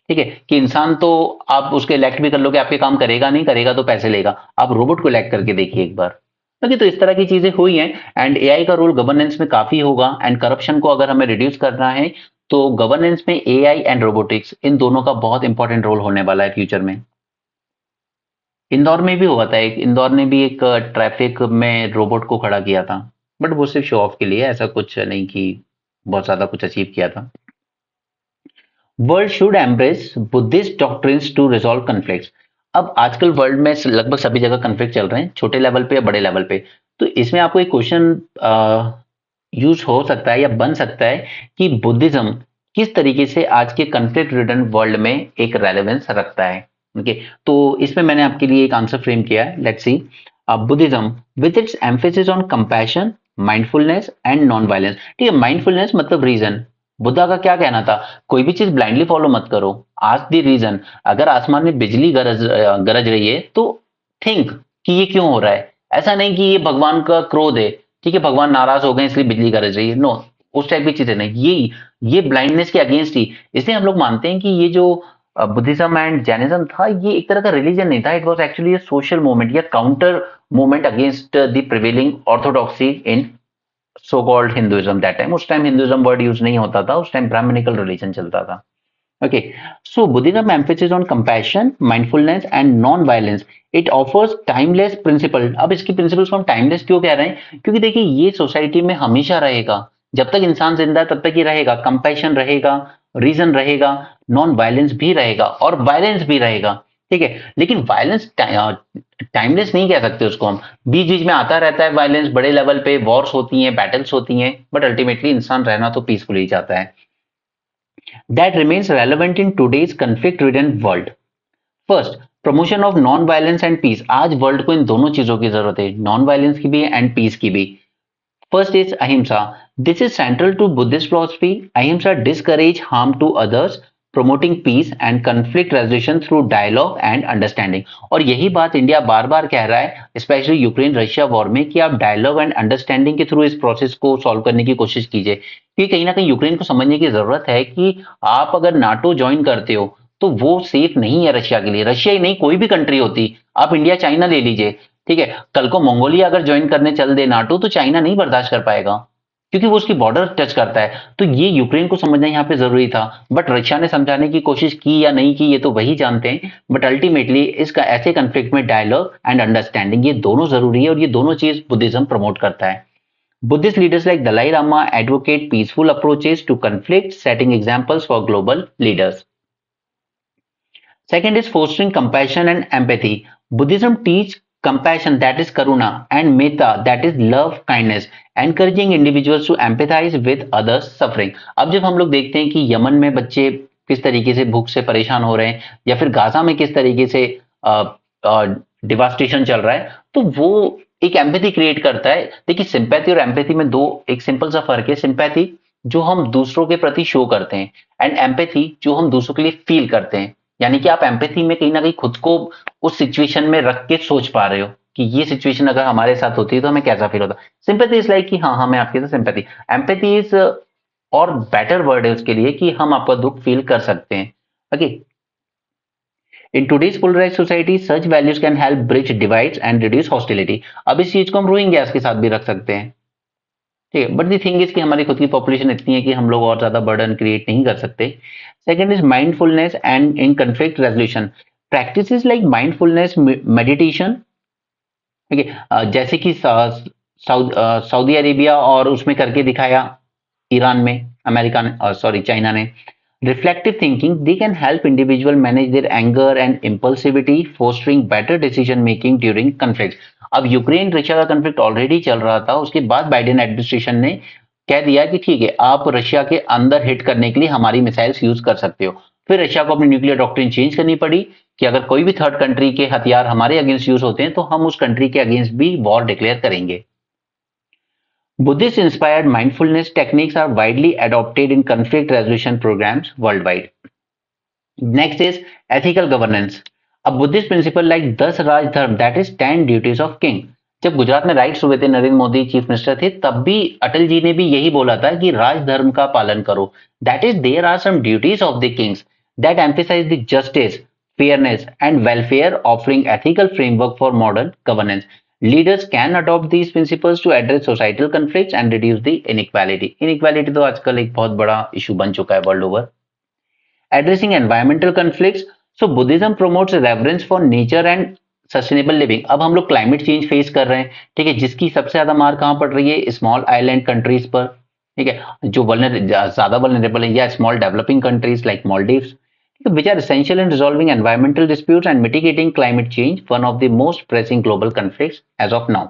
ठीक है, कि इंसान तो आप उसको इलेक्ट भी कर लोगे, आपके काम करेगा नहीं, करेगा तो पैसे लेगा, आप रोबोट को इलेक्ट करके देखिए एक बार। ओके, तो इस तरह की चीजें हुई हैं, एंड एआई का रोल गवर्नेंस में काफी होगा, एंड करप्शन को अगर हमें रिड्यूस करना है तो गवर्नेंस में एआई एंड रोबोटिक्स इन दोनों का बहुत इंपॉर्टेंट रोल होने वाला है फ्यूचर में। इंदौर में भी हुआ था, एक इंदौर ने भी एक ट्रैफिक में रोबोट को खड़ा किया था, बट वो सिर्फ शो ऑफ के लिए, ऐसा कुछ नहीं कि बहुत ज्यादा कुछ अचीव किया था। World should embrace Buddhist doctrines to resolve conflicts. अब आजकल वर्ल्ड में लगभग सभी जगह कन्फ्लिक्ट चल रहे हैं, छोटे लेवल पे या बड़े लेवल पे। तो इसमें आपको एक क्वेश्चन यूज हो सकता है या बन सकता है कि बुद्धिज्म किस तरीके से आज के कन्फ्लिक्ट रिडन वर्ल्ड में एक रेलेवेंस रखता है। ओके, तो इसमें मैंने आपके लिए एक आंसर फ्रेम किया है, let's see. Buddhism with its emphasis on compassion, mindfulness and non violence, ठीक है। माइंडफुलनेस मतलब रीजन। बुद्धा का क्या कहना था, कोई भी चीज ब्लाइंडली फॉलो मत करो, आस्क द रीजन। अगर आसमान में बिजली गरज रही है तो थिंक कि ये क्यों हो रहा है, ऐसा नहीं कि ये भगवान का क्रोध है, ठीक है, भगवान नाराज हो गए इसलिए बिजली गरज रही है, नो, उस टाइप की चीजें नहीं, ये ब्लाइंडनेस के अगेंस्ट ही। इसलिए हम लोग मानते हैं कि ये जो बुद्धिज्म एंड जैनिज्म था, ये एक तरह का रिलीजन नहीं था, it was actually social movement या counter movement against the prevailing orthodoxy in so called Hinduism that time. उस टाइम हिंदुइज्म वर्ड यूज नहीं होता था, उस टाइम ब्राह्मणिकल रिलीजन चलता था। Okay, so Buddhism emphasis on compassion, mindfulness and non-violence. It offers timeless principle. अब इसकी principles को हम timeless क्यों कह रहे हैं, क्योंकि देखिए ये सोसाइटी में हमेशा रहेगा, जब तक इंसान जिंदा है तब तक ही रहेगा। कंपैशन रहेगा, रीजन रहेगा, नॉन वायलेंस भी रहेगा और वायलेंस भी रहेगा, ठीक है, लेकिन वायलेंस टाइमलेस नहीं कह सकते उसको हम। बीच बीच में आता रहता है वायलेंस, बड़े लेवल पे वॉर्स होती हैं, बैटल्स होती हैं, बट अल्टीमेटली इंसान रहना तो पीसफुली चाहता है। That remains relevant in today's conflict ridden world. First, promotion of non violence and peace. आज वर्ल्ड को इन दोनों चीजों की जरूरत है, नॉन वायलेंस की भी एंड पीस की भी। First is ahimsa. This is central to Buddhist philosophy. Ahimsa discourage harm to others, promoting peace and conflict resolution through dialogue and understanding. और यही बात इंडिया बार बार कह रहा है, स्पेशली यूक्रेन रशिया वॉर में, कि आप डायलॉग एंड अंडरस्टैंडिंग के थ्रू इस प्रोसेस को सॉल्व करने की कोशिश कीजिए। क्योंकि कहीं ना कहीं यूक्रेन को समझने की जरूरत है कि आप अगर नाटो ज्वाइन करते हो तो वो सेफ नहीं है रशिया के लिए। रशिया ही नहीं, कोई भी कंट्री होती, आप इंडिया चाइना ले लीजिए, ठीक है, कल को मंगोलिया अगर ज्वाइन करने चल दे नाटो तो चाइना नहीं बर्दाश्त कर पाएगा, क्योंकि वो उसकी बॉर्डर टच करता है। तो ये यूक्रेन को समझना यहाँ पे जरूरी था, बट रशिया ने समझाने की कोशिश की या नहीं की ये तो वही जानते हैं। बट अल्टीमेटली इसका ऐसे कन्फ्लिक्ट में डायलॉग एंड अंडरस्टैंडिंग ये दोनों जरूरी है, और ये दोनों चीज बुद्धिज्म प्रमोट करता है। Buddhist leaders like Dalai Lama advocate peaceful approaches to conflict, setting examples for global leaders. Second is fostering compassion and empathy. Buddhism teach compassion, that is karuna, and metta, that is love, kindness, encouraging individuals to empathize with others' suffering. अब जब हम लोग देखते हैं कि यमन में बच्चे किस तरीके से भूख से परेशान हो रहे हैं, या फिर गाजा में किस तरीके से डिवास्टेशन चल रहा है, तो वो एक एम्पैथी क्रिएट करता है। देखिए, सिंपैथी और एम्पैथी में दो एक सिंपल सा फर्क है। सिंपैथी जो हम दूसरों के प्रति शो करते हैं, एंड एम्पैथी जो हम दूसरों के लिए फील करते हैं। यानी कि आप एम्पैथी में कहीं ना कहीं खुद को उस सिचुएशन में रख के सोच पा रहे हो कि ये सिचुएशन अगर हमारे साथ होती है तो हमें कैसा फील होता। सिंपैथी इज लाइक कि हाँ हमें आपके साथ सिंपैथी। एम्पैथी इज और बेटर वर्ड है उसके लिए कि हम आपका दुख फील कर सकते हैं। Okay, in today's polarised society such values can help bridge divides and reduce hostility. अब इस चीज को हम रोहिंग्यास के साथ भी रख सकते हैं, ठीक है, बट दी थिंग इज कि हमारी खुद की पॉपुलेशन इतनी है कि हम लोग और ज्यादा बर्डन क्रिएट नहीं कर सकते। Second is mindfulness and in conflict resolution. Practices like mindfulness meditation, ठीक है, जैसे कि सऊदी अरेबिया और उसमें करके दिखाया, ईरान में, अमेरिका ने, सॉरी चाइना ने। Reflective thinking, they can help individual manage their anger and impulsivity, fostering better decision making during conflict. अब यूक्रेन रशिया का कन्फ्लिक्ट ऑलरेडी चल रहा था, उसके बाद बाइडेन एडमिनिस्ट्रेशन ने कह दिया कि ठीक है, आप रशिया के अंदर हिट करने के लिए हमारी मिसाइल्स यूज कर सकते हो। फिर रशिया को अपनी न्यूक्लियर डॉक्ट्रिन चेंज करनी पड़ी कि अगर कोई भी थर्ड कंट्री के हथियार हमारे अगेंस्ट यूज होते हैं तो हम उस कंट्री के अगेंस्ट भी वॉर डिक्लेयर करेंगे। Buddhist inspired mindfulness techniques are widely adopted in conflict resolution programs worldwide. Next is ethical governance. A Buddhist principle like 10 Raj Dharma, that is 10 duties of king. जब गुजरात में राइट्स हुए थे, नरेंद्र मोदी चीफ मिनिस्टर थे, तब भी अटल जी ने भी यही बोला था कि राज धर्म का पालन करो। That is there are some duties of the kings that emphasise the justice, fairness and welfare, offering ethical framework for modern governance. Leaders can adopt these principles to address societal conflicts and reduce the inequality. Inequality तो आजकल एक बहुत बड़ा इशू बन चुका है world over. Addressing environmental conflicts. So Buddhism promotes reverence for nature and sustainable living. अब हम लोग क्लाइमेट चेंज फेस कर रहे हैं, ठीक है, जिसकी सबसे ज्यादा मार कहां पड़ रही है? स्मॉल आइलैंड कंट्रीज पर, ठीक है, जो ज्यादा वल्नरेबल है, या small developing countries like Maldives, which are essential in resolving environmental disputes and mitigating climate change, one of the most pressing global conflicts as of now.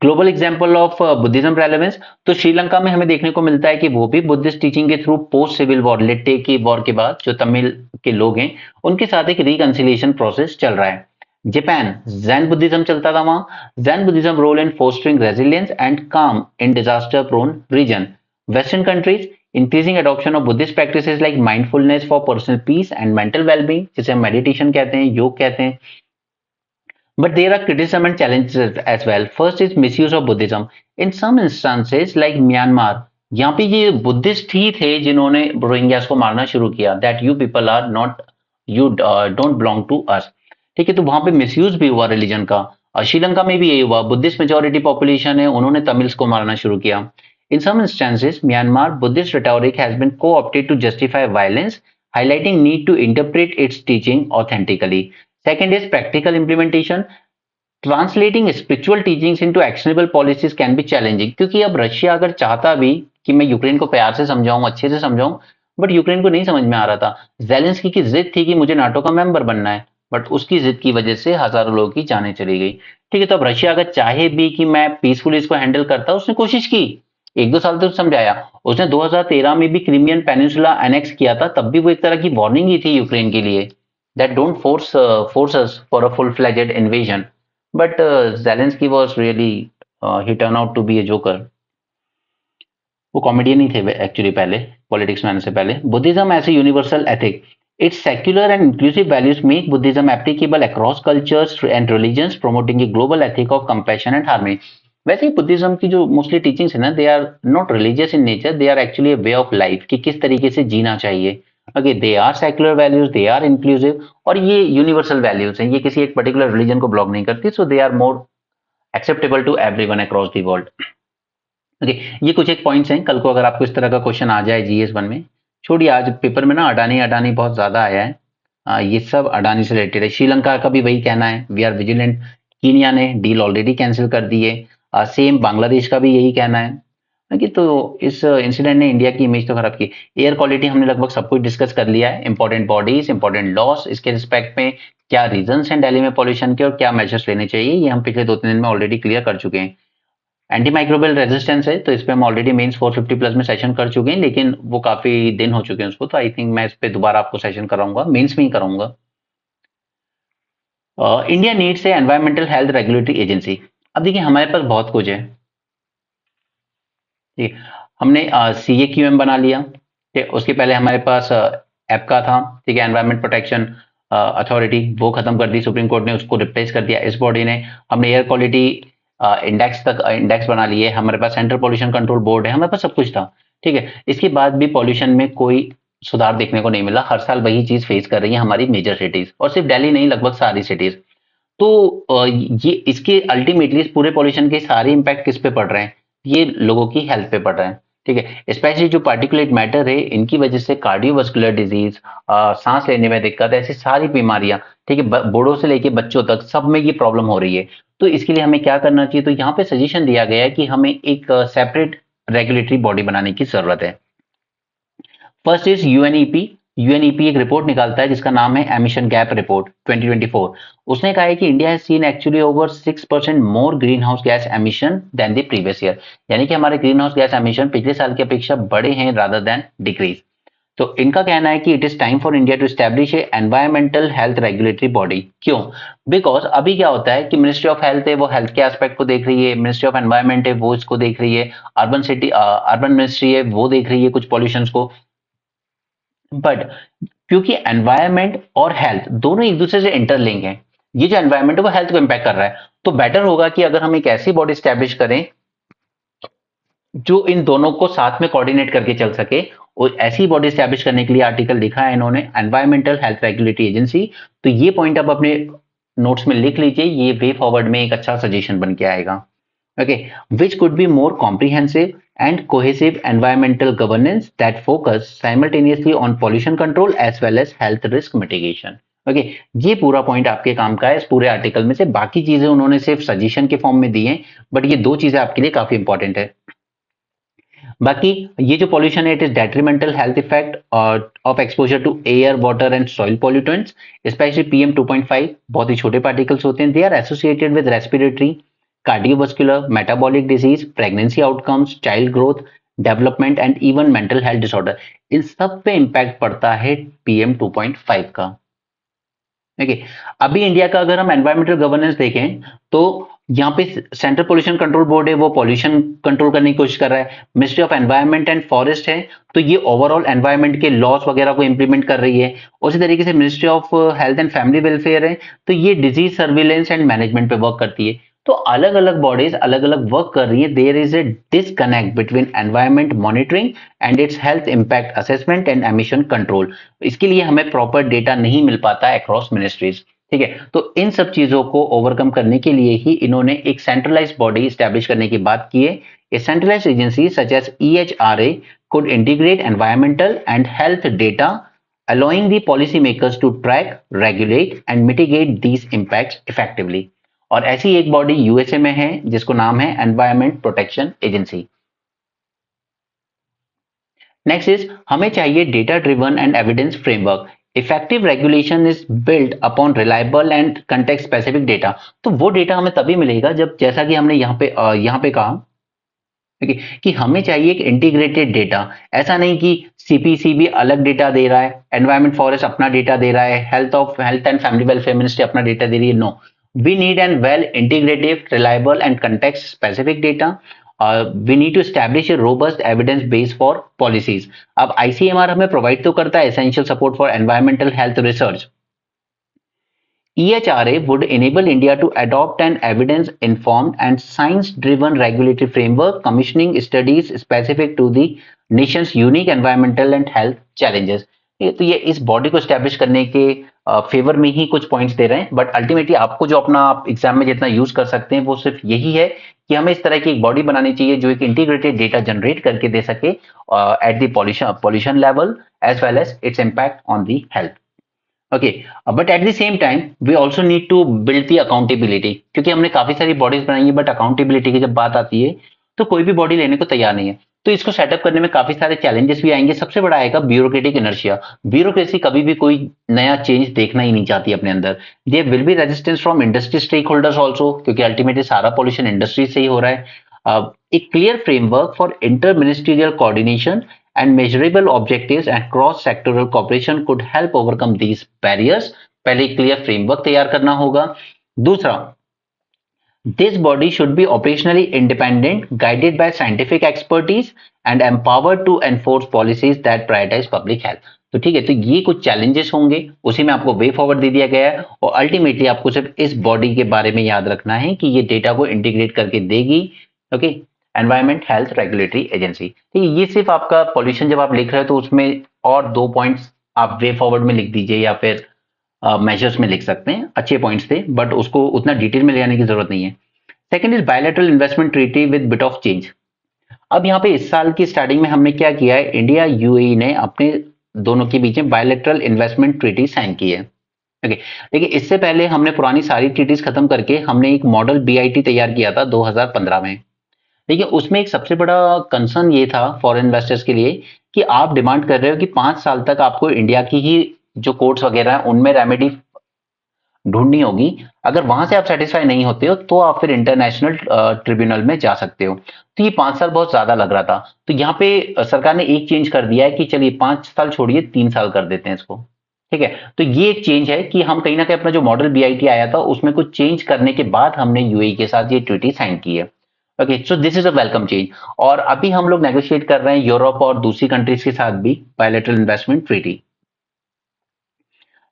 Global example of Buddhism relevance, तो श्रीलंका में हमें देखने को मिलता है कि वो भी बुद्धिस्ट टीचिंग के थ्रू पोस्ट सिविल वॉर, लिट्टे की वॉर के बाद जो तमिल के लोग हैं उनके साथ एक रिकंसिलिएशन प्रोसेस चल रहा है। जापान, जैन बुद्धिज्म चलता था वहां। Zen Buddhism role in fostering resilience and calm in disaster prone region. Western countries, increasing adoption of Buddhist practices like mindfulness for personal peace and mental wellbeing, जिसे हम मेडिटेशन कहते हैं, योग कहते हैं। But there are criticism and challenges as well. First is misuse of Buddhism. In some instances like Myanmar, यहाँ पे ये बुद्धिस्ट ही थे जिन्होंने रोहिंग्यास को मारना शुरू किया। That you people are not, you don't belong to us. ठीक है, तो वहां पे मिसयूज भी हुआ रिलीजन का। और श्रीलंका में भी यही हुआ, बुद्धिस्ट मेजोरिटी पॉपुलेशन है, उन्होंने तमिल्स को मारना शुरू किया। In some instances, Myanmar Buddhist rhetoric has been co-opted to justify violence, highlighting need to interpret its teaching authentically. Second is practical implementation. Translating spiritual teachings into actionable policies can be challenging. क्योंकि अब रशिया अगर चाहता भी कि मैं यूक्रेन को प्यार से समझाऊं, अच्छे से समझाऊं, बट यूक्रेन को नहीं समझ में आ रहा था। जेलेंस्की की जिद थी कि मुझे नाटो का मेंबर बनना है, बट उसकी जिद की वजह से हजारों लोगों की जानें चली गई। ठीक है, तो अब रशिया अगर चाहे भी कि मैं पीसफुली इसको हैंडल करता, उसने कोशिश की, एक दो साल तो समझाया। उसने 2013 में भी क्रीमियन पेनिनसुला एनेक्स किया था, तब भी वो एक तरह की वार्निंग ही थी यूक्रेन के लिए, that don't force us for a full fledged invasion. But Zelensky was really, he turn out to be a joker. वो कॉमेडियन ही थे एक्चुअली पहले, पॉलिटिक्स में आने से पहले। Buddhism as a universal ethic, its secular and inclusive values make Buddhism applicable across cultures and religions, promoting a global ethic of compassion and harmony. वैसे ही बुद्धिज्म की जो मोस्टली टीचिंग्स है ना, दे are not religious in nature, they are actually way of life, कि किस तरीके से जीना चाहिए। Okay, they are secular values, they are inclusive, और ये यूनिवर्सल वैल्यूज हैं, ये किसी एक पर्टिकुलर रिलीजन को ब्लॉक नहीं करती, so they are more acceptable to everyone across the world. Okay, ये कुछ एक पॉइंट्स हैं, कल को अगर आपको इस तरह का क्वेश्चन आ जाए जीएस वन में। छोड़िए, आज पेपर में ना अडानी अडानी बहुत ज्यादा आया है। ये सब अडानी से रिलेटेड है। श्रीलंका का भी वही कहना है, वी आर विजिलेंट। कीनिया ने डील ऑलरेडी कैंसिल कर दी है। सेम बांग्लादेश का भी यही कहना है। ओके, तो इस इंसिडेंट ने इंडिया की इमेज तो खराब की। एयर क्वालिटी हमने लगभग सब कुछ डिस्कस कर लिया है, इंपॉर्टेंट बॉडीज, इंपॉर्टेंट लॉस, इसके रिस्पेक्ट में क्या रीजंस हैं दिल्ली में पॉल्यूशन के और क्या मेजर्स लेने चाहिए, ये हम पिछले 2-3 दिन में ऑलरेडी क्लियर कर चुके हैं। एंटी माइक्रोबियल रेजिस्टेंस है, तो इस पे हम ऑलरेडी मेंस 450 प्लस में सेशन कर चुके हैं, लेकिन वो काफी दिन हो चुके हैं उसको, तो आई थिंक मैं इस पे दोबारा आपको सेशन कराऊंगा, मेंस में ही कराऊंगा। India needs a environmental health regulatory agency. अब देखिए, हमारे पास बहुत कुछ है। ठीक है, हमने CAQM बना लिया। ठीक है, उसके पहले हमारे पास एपका था, ठीक है, एनवायरमेंट प्रोटेक्शन अथॉरिटी, वो खत्म कर दी सुप्रीम कोर्ट ने, उसको रिप्लेस कर दिया इस बॉडी ने। हमने एयर क्वालिटी इंडेक्स तक इंडेक्स बना लिए, हमारे पास सेंट्रल पॉल्यूशन कंट्रोल बोर्ड है, हमारे पास सब कुछ था। ठीक है, इसके बाद भी पॉल्यूशन में कोई सुधार देखने को नहीं मिला, हर साल वही चीज फेस कर रही है हमारी मेजर सिटीज, और सिर्फ दिल्ली नहीं, लगभग सारी सिटीज। तो ये इसके अल्टीमेटली इस पूरे पॉल्यूशन के सारे इंपैक्ट किस पे पड़ रहे हैं, ये लोगों की हेल्थ पे पड़ रहे हैं। ठीक है, स्पेशली जो पार्टिकुलेट मैटर है, इनकी वजह से कार्डियोवास्कुलर डिजीज, सांस लेने में दिक्कत, ऐसी सारी बीमारियां, ठीक है, बूढ़ों से लेके बच्चों तक सब में ये प्रॉब्लम हो रही है। तो इसके लिए हमें क्या करना चाहिए, तो यहाँ पे सजेशन दिया गया है कि हमें एक सेपरेट रेगुलेटरी बॉडी बनाने की जरूरत है। First is UNEP. यूएनईपी एक रिपोर्ट निकालता है जिसका नाम है एमिशन गैप रिपोर्ट 2024। उसने कहा है कि India has seen actually over 6% more green house gas emission than the previous year, यानी कि हमारे ग्रीन हाउस गैस एमिशन पिछले साल की अपेक्षा बड़े हैं रादर देन डिक्रीज। तो इनका कहना है कि it is time for India to establish a environmental health regulatory body. क्यों? बिकॉज अभी क्या होता है कि मिनिस्ट्री ऑफ हेल्थ है, वो हेल्थ के एस्पेक्ट को देख रही है, मिनिस्ट्री ऑफ एनवायरमेंट है, वो इसको देख रही है, अर्बन मिनिस्ट्री है, वो देख रही है कुछ पॉल्यूशन को। बट क्योंकि एनवायरमेंट और हेल्थ दोनों एक दूसरे से इंटरलिंक हैं, ये जो एनवायरमेंट है वो हेल्थ को इंपैक्ट कर रहा है, तो बेटर होगा कि अगर हम एक ऐसी बॉडी स्टैब्लिश करें जो इन दोनों को साथ में कोऑर्डिनेट करके चल सके। और ऐसी बॉडी स्टैब्लिश करने के लिए आर्टिकल लिखा है इन्होंने, एनवायरमेंटल हेल्थ रेगुलेटरी एजेंसी। तो ये पॉइंट आप अपने नोट्स में लिख लीजिए, ये वे फॉरवर्ड में एक अच्छा सजेशन बन के आएगा। okay, which could be more comprehensive and cohesive environmental governance that focus simultaneously on pollution control as well as health risk mitigation। Okay, ये पूरा पॉइंट आपके काम का है इस पूरे आर्टिकल में से, बाकी चीजें उन्होंने सिर्फ सजेशन के फॉर्म में दी हैं, बट ये दो चीजें आपके लिए काफी इंपॉर्टेंट है। बाकी ये जो पॉल्यूशन है, it is detrimental health effect of exposure to air, water and soil pollutants, specially PM2.5, बहुत ही छोटे पार्टिकल्स होते हैं। They are associated with respiratory, cardiovascular, metabolic disease, pregnancy outcomes, child growth, development and even mental health disorder, इन सब पे इंपैक्ट पड़ता है PM2.5 का। देखिए, अभी इंडिया का अगर हम एनवायरमेंटल गवर्नेंस देखें, तो यहाँ पे सेंट्रल पोल्यूशन कंट्रोल बोर्ड है, वो पोल्यूशन कंट्रोल करने की कोशिश कर रहा है। Ministry of environment and forest है, तो ये ओवरऑल एनवायरनमेंट के लॉस वगैरह को इंप्लीमेंट कर रही है। उसी तरीके से ministry of health and family welfare है, तो ये डिजीज सर्विलेंस एंड मैनेजमेंट पे वर्क करती है। तो अलग अलग बॉडीज अलग अलग वर्क कर रही है। There is a disconnect between environment monitoring and its health impact assessment and emission control. इसके लिए हमें प्रॉपर डेटा नहीं मिल पाता है अक्रॉस मिनिस्ट्रीज। ठीक है, तो इन सब चीजों को ओवरकम करने के लिए ही इन्होंने एक सेंट्रलाइज्ड बॉडी स्टैब्लिश करने की बात की है। A centralised agency such as EHRA could integrate environmental and health data, allowing the policymakers to track, regulate and mitigate these impacts effectively। और ऐसी एक बॉडी यूएसए में है जिसको नाम है environment protection agency. Next is, हमें चाहिए data driven and evidence framework. Effective regulation is build upon reliable and context specific data. तो वो डेटा हमें तभी मिलेगा जब, जैसा कि हमने यहाँ पे कहा, ठीक है, कि हमें चाहिए एक इंटीग्रेटेड डेटा। ऐसा नहीं कि सीपीसीबी अलग डेटा दे रहा है, एनवायरमेंट फॉरेस्ट अपना डेटा दे रहा है, health and family welfare ministry अपना डेटा दे रही है। No, we need an well integrated, reliable and context specific data. We need to establish a robust evidence base for policies. अब आईसीएमआर हमें प्रोवाइड तो करता है essential support for environmental health research. EHRA would enable India to adopt an evidence-informed and science-driven regulatory framework, commissioning studies specific to the nation's unique environmental and health challenges. तो ये इस बॉडी को स्टैब्लिश करने के फेवर में ही कुछ पॉइंट्स दे रहे हैं, बट अल्टीमेटली आपको जो अपना आप एग्जाम में जितना यूज कर सकते हैं वो सिर्फ यही है कि हमें इस तरह की एक बॉडी बनानी चाहिए जो एक इंटीग्रेटेड डेटा जनरेट करके दे सके at the pollution level as well as its impact on the health. Okay, but at the same time we also need to build the accountability, क्योंकि हमने काफी सारी बॉडीज बनाई है, बट अकाउंटेबिलिटी की जब बात आती है तो कोई भी बॉडी लेने को तैयार नहीं है। तो इसको सेटअप करने में काफी सारे चैलेंजेस भी आएंगे। सबसे बड़ा आएगा ब्यूरोक्रेटिक इनर्शिया। ब्यूरोक्रेसी कभी भी कोई नया चेंज देखना ही नहीं चाहती अपने अंदर। There will be resistance from industry stakeholders also, क्योंकि अल्टीमेटली सारा पॉल्यूशन इंडस्ट्री से ही हो रहा है। एक clear framework for inter ministerial coordination and measurable objectives and cross sectoral cooperation could help overcome these barriers। पहले क्लियर फ्रेमवर्क तैयार करना होगा। दूसरा, this body should be operationally independent, guided by scientific expertise and empowered to enforce policies that prioritize public health। तो ठीक है, तो ये कुछ चैलेंजेस होंगे, उसी में आपको वे फॉरवर्ड दे दिया गया है, और अल्टीमेटली आपको सिर्फ इस बॉडी के बारे में याद रखना है कि ये डेटा को इंटीग्रेट करके देगी। Okay, environment health regulatory agency. ठीक है, ये सिर्फ आपका पॉल्यूशन जब आप लिख रहे हो तो उसमें और 2 पॉइंट्स आप वे फॉरवर्ड में लिख दीजिए या फिर मेजर्स में लिख सकते हैं। अच्छे पॉइंट्स थे, बट उसको उतना डिटेल में ले जाने की जरूरत नहीं है। Second is bilateral investment treaty with bit of change. अब यहाँ पे इस साल की स्टार्टिंग में हमने क्या किया है, इंडिया यूएई ने अपने दोनों के बीच में बायलैटरल इन्वेस्टमेंट ट्रीटी साइन की है। ओके, देखिए इससे पहले हमने पुरानी सारी ट्रीटीज खत्म करके हमने एक मॉडल बीआईटी तैयार किया था 2015 में। देखिए उसमें एक सबसे बड़ा कंसर्न ये था फॉरेन इन्वेस्टर्स के लिए कि आप डिमांड कर रहे हो कि 5 साल तक आपको इंडिया की ही जो कोर्ट्स वगैरह हैं उनमें रेमेडी ढूंढनी होगी। अगर वहां से आप सेटिस्फाई नहीं होते हो तो आप फिर इंटरनेशनल ट्रिब्यूनल में जा सकते हो। तो ये 5 साल बहुत ज्यादा लग रहा था। तो यहाँ पे सरकार ने एक चेंज कर दिया है कि चलिए 5 साल छोड़िए 3 साल कर देते हैं इसको। ठीक है, तो ये एक चेंज है कि हम कहीं ना कहीं अपना जो मॉडल बीआईटी आया था उसमें कुछ चेंज करने के बाद हमने यूएई के साथ ये ट्रीटी साइन की है। Okay, so this is a welcome change. और अभी हम लोग नेगोशिएट कर रहे हैं यूरोप और दूसरी कंट्रीज के साथ भी bilateral investment treaty.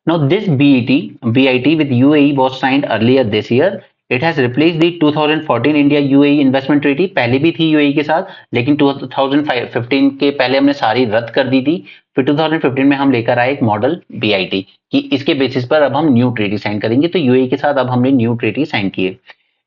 Now this BIT with UAE was signed earlier this year. It has replaced the 2014 India UAE Investment Treaty। पहले भी थी UAE के साथ, लेकिन 2015 के पहले हमने सारी रद्द कर दी थी। फिर 2015 में हम लेकर आए एक मॉडल BIT कि इसके बेसिस पर अब हम न्यू ट्रीटी साइन करेंगे। तो UAE के साथ अब हमने न्यू ट्रीटी साइन की है।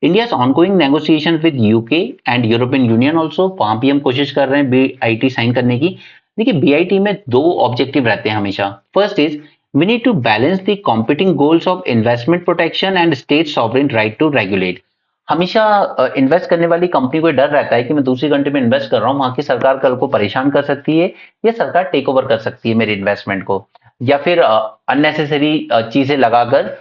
India's ongoing negotiations with UK and European Union also, वहां भी हम कोशिश कर रहे हैं BIT साइन करने की। देखिए BIT में 2 ऑब्जेक्टिव रहते हैं हमेशा। First is we need to balance the competing goals of investment protection and state sovereign right to regulate। हमेशा इन्वेस्ट करने वाली कंपनी को डर रहता है कि मैं दूसरी कंट्री में इन्वेस्ट कर रहा हूँ, वहां की सरकार कल को परेशान कर सकती है या सरकार टेक ओवर कर सकती है मेरी इन्वेस्टमेंट को, या फिर अननेसेसरी चीजें लगाकर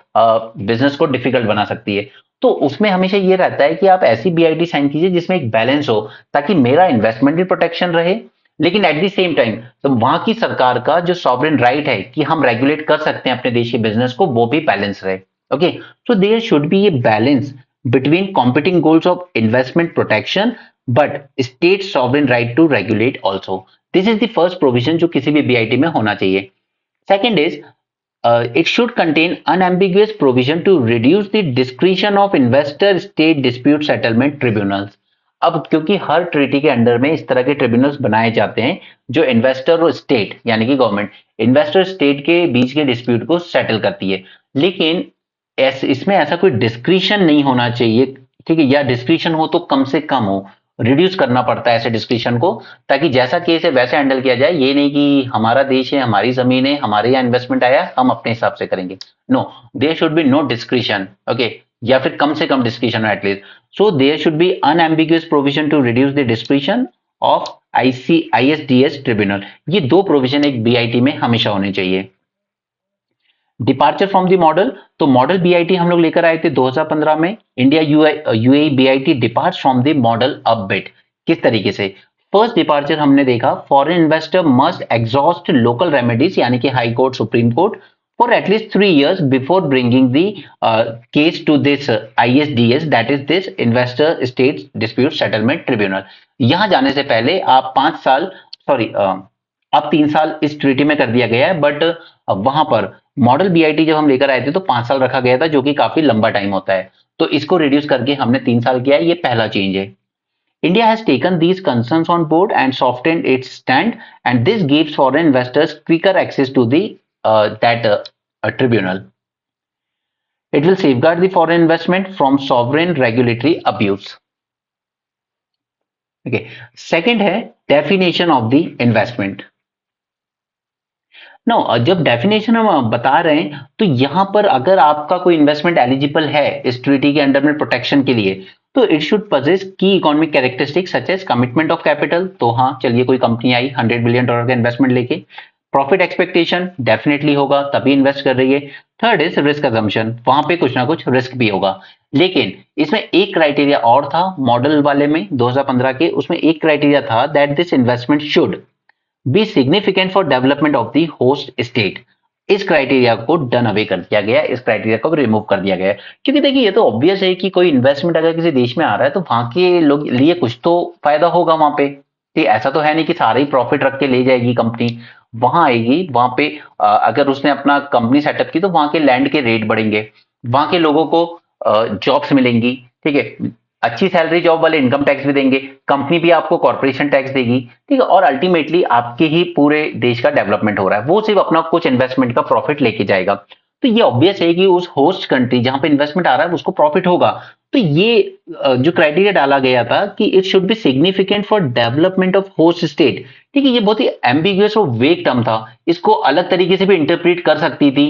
बिजनेस को डिफिकल्ट बना सकती है। तो उसमें हमेशा ये रहता है कि आप ऐसी बीआईटी साइन कीजिए जिसमें एक बैलेंस हो, ताकि मेरा इन्वेस्टमेंट भी प्रोटेक्शन रहे, लेकिन एट द सेम टाइम तो वहां की सरकार का जो सॉवरेन राइट है कि हम रेगुलेट कर सकते हैं अपने देश के बिजनेस को, वो भी बैलेंस रहे। Okay, so there should be a balance between competing goals of investment protection but state sovereign right to regulate also. This is the first provision जो किसी भी बीआईटी में होना चाहिए। Second is it should contain unambiguous provision to reduce the discretion of investor state dispute settlement tribunals। अब क्योंकि हर ट्रीटी के अंडर में इस तरह के ट्रिब्यूनल्स बनाए जाते हैं जो इन्वेस्टर और स्टेट यानी कि गवर्नमेंट इन्वेस्टर स्टेट के बीच के डिस्प्यूट को सेटल करती है, लेकिन इसमें ऐसा कोई डिस्क्रिशन नहीं होना चाहिए। ठीक है, या डिस्क्रिशन हो तो कम से कम हो, रिड्यूस करना पड़ता है ऐसे डिस्क्रिशन को, ताकि जैसा केस है वैसे हैंडल किया जाए। ये नहीं कि हमारा देश है, हमारी जमीन है, हमारे यहाँ इन्वेस्टमेंट आया, हम अपने हिसाब से करेंगे। No, there should be no discretion. Okay, या फिर कम से कम discretion at least. So there should be unambiguous provision to reduce the discretion of ISDS tribunal. ये 2 प्रोविजन एक बीआईटी में हमेशा होने चाहिए। डिपार्चर फ्रॉम द मॉडल, तो मॉडल बीआईटी हम लोग लेकर आए थे 2015 में। India UAE BIT departs from the model a bit. किस तरीके से? फर्स्ट डिपार्चर हमने देखा, foreign investor must exhaust local remedies यानी कि high court, supreme court for at least 3 years before bringing the case to this ISDS, that is this investor state dispute settlement tribunal. यहां जाने से पहले आप 5 साल, सॉरी अब 3 साल इस ट्रीटी में कर दिया गया है, बट वहां पर मॉडल बीआईटी जब हम लेकर आए थे तो 5 साल रखा गया था, जो कि काफी लंबा टाइम होता है। तो इसको रिड्यूस करके हमने 3 साल किया है, ये पहला चेंज है। India has taken these concerns on board and softened its stand, and this gives foreign investors quicker access to the that tribunal. It will safeguard the foreign investment from sovereign regulatory abuse. Okay. Second है definition of the investment. No जब डेफिनेशन हम बता रहे हैं तो यहां पर अगर आपका कोई इन्वेस्टमेंट एलिजिबल है इस ट्रीटी के अंडर में प्रोटेक्शन के लिए, तो इट शुड पजेस की economic characteristics such as commitment of capital. तो हाँ चलिए, कोई कंपनी आई $100 बिलियन का इन्वेस्टमेंट लेके, प्रॉफिट एक्सपेक्टेशन डेफिनेटली होगा तभी इन्वेस्ट कर रही है। थर्ड इज रिस्क अजम्पशन, वहां पे कुछ ना कुछ रिस्क भी होगा। लेकिन इसमें एक क्राइटेरिया और था मॉडल वाले में 2015 के, उसमें एक क्राइटेरिया था that this investment should be significant for development of the host state. इस क्राइटेरिया को डन अवे कर दिया गया, इस क्राइटेरिया को रिमूव कर दिया गया। क्योंकि देखिए ये तो ऑब्वियस है कि कोई इन्वेस्टमेंट अगर किसी देश में आ रहा है तो वहां के लोग लिए कुछ तो फायदा होगा वहां पे। ठीक, ऐसा तो है नहीं कि सारे ही प्रॉफिट रख के ले जाएगी कंपनी। वहां आएगी, वहां पे अगर उसने अपना कंपनी सेटअप की तो वहां के लैंड के रेट बढ़ेंगे, वहां के लोगों को जॉब्स मिलेंगी। ठीक है, अच्छी सैलरी जॉब वाले इनकम टैक्स भी देंगे, कंपनी भी आपको कॉर्पोरेशन टैक्स देगी। ठीक है, और अल्टीमेटली आपके ही पूरे देश का डेवलपमेंट हो रहा है, वो सिर्फ अपना कुछ इन्वेस्टमेंट का प्रॉफिट लेके जाएगा। तो ये ऑब्वियस है कि उस होस्ट कंट्री जहां पे इन्वेस्टमेंट आ रहा है उसको प्रॉफिट होगा। तो ये जो क्राइटेरिया डाला गया था कि it should be significant for development of host state. ठीक है, ये बहुत ही एम्बिगुअस और वेग टर्म था, इसको अलग तरीके से भी इंटरप्रेट कर सकती थी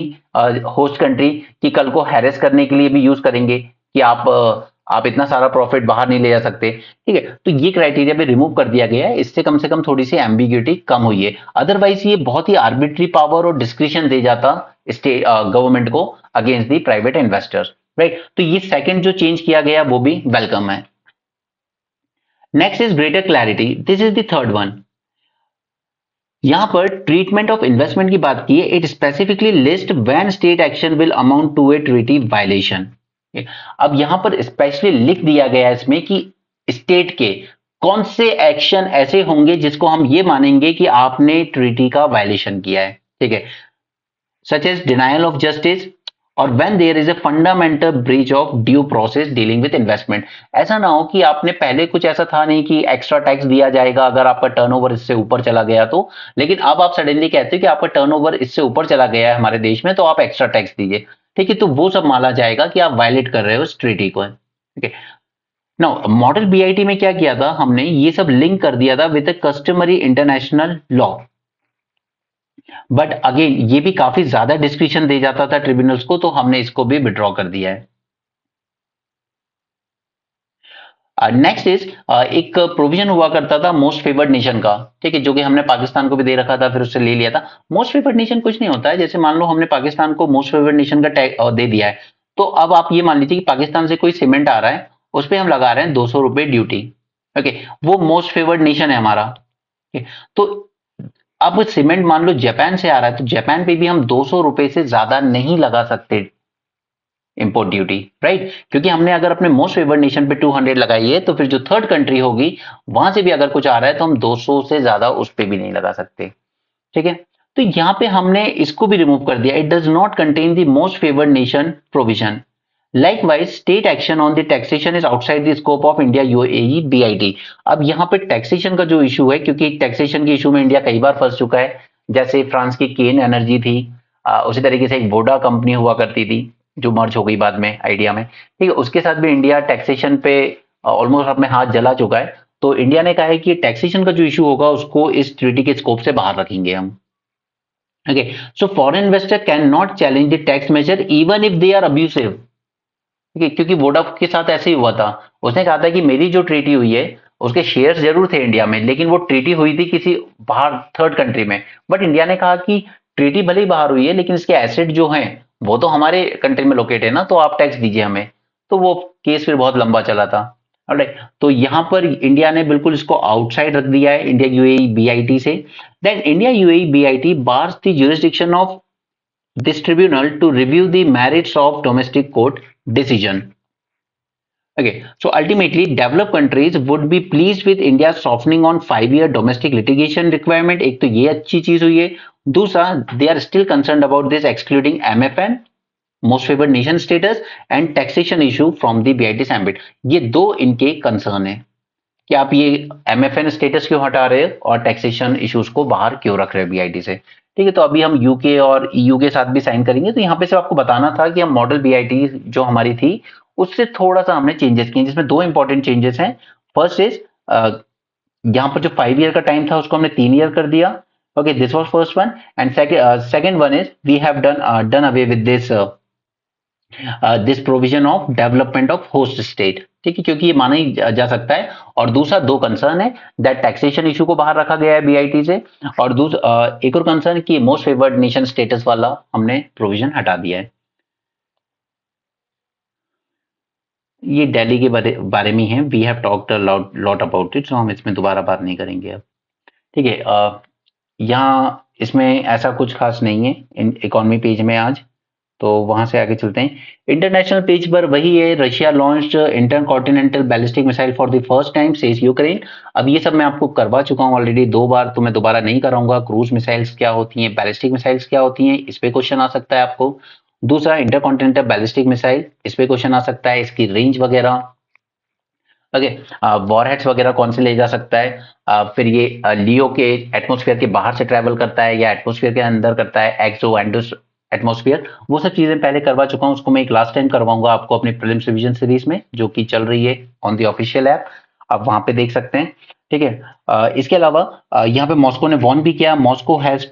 होस्ट कंट्री, कि कल को हैरेस करने के लिए भी यूज करेंगे कि आप इतना सारा प्रॉफिट बाहर नहीं ले जा सकते। ठीक है, तो ये क्राइटेरिया भी रिमूव कर दिया गया है, इससे कम से कम थोड़ी सी एम्बिग्यूटी कम हुई है। अदरवाइज ये बहुत ही आर्बिट्री पावर और डिस्क्रिशन दे जाता स्टेट गवर्नमेंट को against the private investors. Right, तो ये सेकंड जो चेंज किया गया वो भी वेलकम है। Next is greater clarity, this is the third one. यहां पर ट्रीटमेंट ऑफ इन्वेस्टमेंट की बात की है, it specifically list when state action will amount to a treaty violation. अब यहां पर स्पेशली लिख दिया गया है इसमें कि स्टेट के कौन से एक्शन ऐसे होंगे जिसको हम ये मानेंगे कि आपने ट्रीटी का वायलेशन किया है। ठीक है, such as denial of justice और when there is a fundamental breach of due process dealing with investment. ऐसा ना हो कि आपने पहले कुछ ऐसा था नहीं कि एक्स्ट्रा टैक्स दिया जाएगा अगर आपका टर्नओवर इससे ऊपर चला गया तो, लेकिन अब आप सडनली कहते हो कि आपका टर्नओवर इससे ऊपर चला गया है हमारे देश में तो आप एक्स्ट्रा टैक्स दीजिए। ठीक है, तो वो सब माना जाएगा कि आप वायलेट कर रहे हो इस ट्रीटी को। ठीक है, नाउ मॉडल बीआईटी में क्या किया था हमने, ये सब लिंक कर दिया था with customary international law. But again ये भी काफी ज्यादा डिस्क्रिप्शन दे जाता था ट्रिब्यूनल्स को, तो हमने इसको भी विड्रॉ कर दिया है। नेक्स्ट इज एक प्रोविजन हुआ करता था मोस्ट फेवर्ड नेशन का। ठीक है, जो कि हमने पाकिस्तान को भी दे रखा था, फिर उससे ले लिया था। मोस्ट फेवर्ड नेशन कुछ नहीं होता है, जैसे मान लो हमने पाकिस्तान को मोस्ट फेवर्ड नेशन का टैग दे दिया है, तो अब आप ये मान लीजिए कि पाकिस्तान से कोई सीमेंट आ रहा है, उस पर हम लगा रहे हैं 200 रुपए ड्यूटी। ओके, वो मोस्ट फेवर्ड नेशन है हमारा। okay, तो अब सीमेंट मान लो जापान से आ रहा है, तो जापान पे भी हम 200 रुपए से ज्यादा नहीं लगा सकते इंपोर्ट ड्यूटी। राइट, क्योंकि हमने अगर अपने मोस्ट फेवर्ड नेशन पे 200 लगाई है, तो फिर जो थर्ड कंट्री होगी वहां से भी अगर कुछ आ रहा है तो हम 200 से ज्यादा उस पर भी नहीं लगा सकते। ठीक है, तो यहां पे हमने इसको भी रिमूव कर दिया, it does not contain the most favoured nation provision. Likewise, state action on the taxation is outside the scope of India UAE BIT। अब यहाँ पे टैक्सेशन का जो इशू है, क्योंकि टैक्सेशन के इशू में इंडिया कई बार फंस चुका है, जैसे फ्रांस की केन एनर्जी थी, उसी तरीके से एक वोडा कंपनी हुआ करती थी जो मर्ज हो गई बाद में आइडिया में। ठीक है, उसके साथ भी इंडिया टैक्सेशन पे ऑलमोस्ट अपने हाथ जला चुका है। तो इंडिया ने कहा है कि टैक्सेशन का जो इशू होगा उसको इस ट्रीटी के स्कोप से बाहर रखेंगे हम। Okay, so foreign investor can not challenge the tax measure even if they are abusive. ठीक है, क्योंकि वोडा के साथ ऐसे ही हुआ था, उसने कहा था कि मेरी जो ट्रीटी हुई है उसके शेयर्स जरूर थे इंडिया में, लेकिन वो ट्रीटी हुई थी किसी बाहर थर्ड कंट्री में, बट इंडिया ने कहा कि ट्रीटी भले ही बाहर हुई है लेकिन इसके एसेट जो हैं वो तो हमारे कंट्री में लोकेट है ना, तो आप टैक्स दीजिए हमें। तो वो केस फिर बहुत लंबा चला था। ऑलराइट, तो यहाँ पर इंडिया ने बिल्कुल इसको आउटसाइड रख दिया है, इंडिया यूएई बीआईटी से। That India UAE BIT bars the jurisdiction of this tribunal to review the merits of domestic court decision. Okay, so ultimately, developed countries would be pleased with India softening on 5-year domestic litigation requirement. एक तो ये अच्छी चीज हुई है। दूसरा, they are still concerned about this excluding MFN, most favored nation status and taxation issue from the BIT's ambit. ये दो इनके कंसर्न है कि आप ये MFN स्टेटस क्यों हटा रहे हो और टैक्सेशन इश्यूज को बाहर क्यों रख रहे हो बीआईटी से। ठीक है, तो अभी हम यूके और ईयू के साथ भी साइन करेंगे। तो यहाँ पे सिर्फ आपको बताना था कि हम मॉडल बीआईटी जो हमारी थी उससे थोड़ा सा हमने चेंजेस किए, जिसमें दो इंपॉर्टेंट चेंजेस हैं। फर्स्ट इज, यहाँ पर जो 5 ईयर का टाइम था उसको हमने 3 ईयर कर दिया। Okay, this was first one. And second one is we have done away with this provision of development of host state. ठीक है, क्योंकि ये माना ही जा सकता है। और दूसरा, दो कंसर्न है, दैट टैक्सेशन इशू को बाहर रखा गया है बीआईटी से, और दूसरा एक और कंसर्न कि मोस्ट फेवर्ड नेशन स्टेटस वाला हमने प्रोविजन हटा दिया है। ये दिल्ली के बारे में है। We have talked lot about it, so हम इसमें दोबारा बात नहीं करेंगे अब। ठीक है, यहाँ इसमें ऐसा कुछ खास नहीं है इकोनॉमी पेज में आज, तो वहां से आगे चलते हैं। इंटरनेशनल पेज पर वही है, Russia launched intercontinental ballistic missile for the first time says Ukraine. अब ये सब मैं आपको करवा चुका हूं ऑलरेडी 2 बार, तो मैं दोबारा नहीं कराऊंगा। क्रूज मिसाइल्स क्या होती हैं, बैलिस्टिक मिसाइल्स क्या होती हैं, इस पे क्वेश्चन आ सकता है आपको। दूसरा, इंटरकॉन्टिनेंटल बैलिस्टिक मिसाइल, इस पे क्वेश्चन आ सकता है, इसकी रेंज वगैरह। ओके, वॉरहेड्स वगैरह कौन से ले जा सकता है। फिर ये लियो के एटमॉस्फेयर के बाहर से ट्रैवल करता है या एटमॉस्फेयर के अंदर करता है, एक्सो एंडोस एटमॉस्फेयर, वो सब चीजें पहले करवा चुका हूं। उसको मैं एक लास्ट टाइम करवाऊंगा आपको अपनी प्रीलिम्स रिवीजन सीरीज में, जो कि चल रही है ऑन द ऑफिशियल ऐप, आप वहां पे देख सकते हैं। ठीक है, इसके अलावा यहाँ पे मॉस्को ने वॉर्न भी किया, Moscow has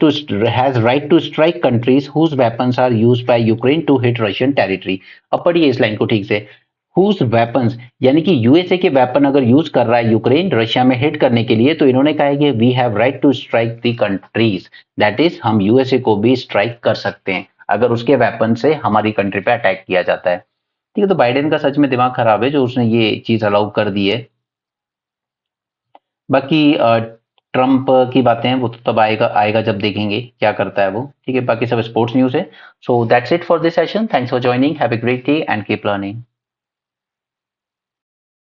right to strike countries whose weapons are used by Ukraine to hit Russian territory. अब पढ़िए इस लाइन को ठीक से, हुज वेपन्स, यानी कि यूएसए के वेपन अगर यूज कर रहा है यूक्रेन रशिया में हिट करने के लिए, तो इन्होंने कहा है कि we have right to strike the countries, that is हम यूएसए को भी स्ट्राइक कर सकते हैं अगर उसके वेपन से हमारी कंट्री पे अटैक किया जाता है। ठीक है, तो बाइडेन का सच में दिमाग खराब है जो उसने ये चीज अलाउ कर दी है। बाकी ट्रम्प की बातें हैं वो तो तब आएगा आएगा जब देखेंगे क्या करता है वो। ठीक है, बाकी सब स्पोर्ट्स न्यूज है। So that's it for this session, thanks for joining, have a great day and keep learning.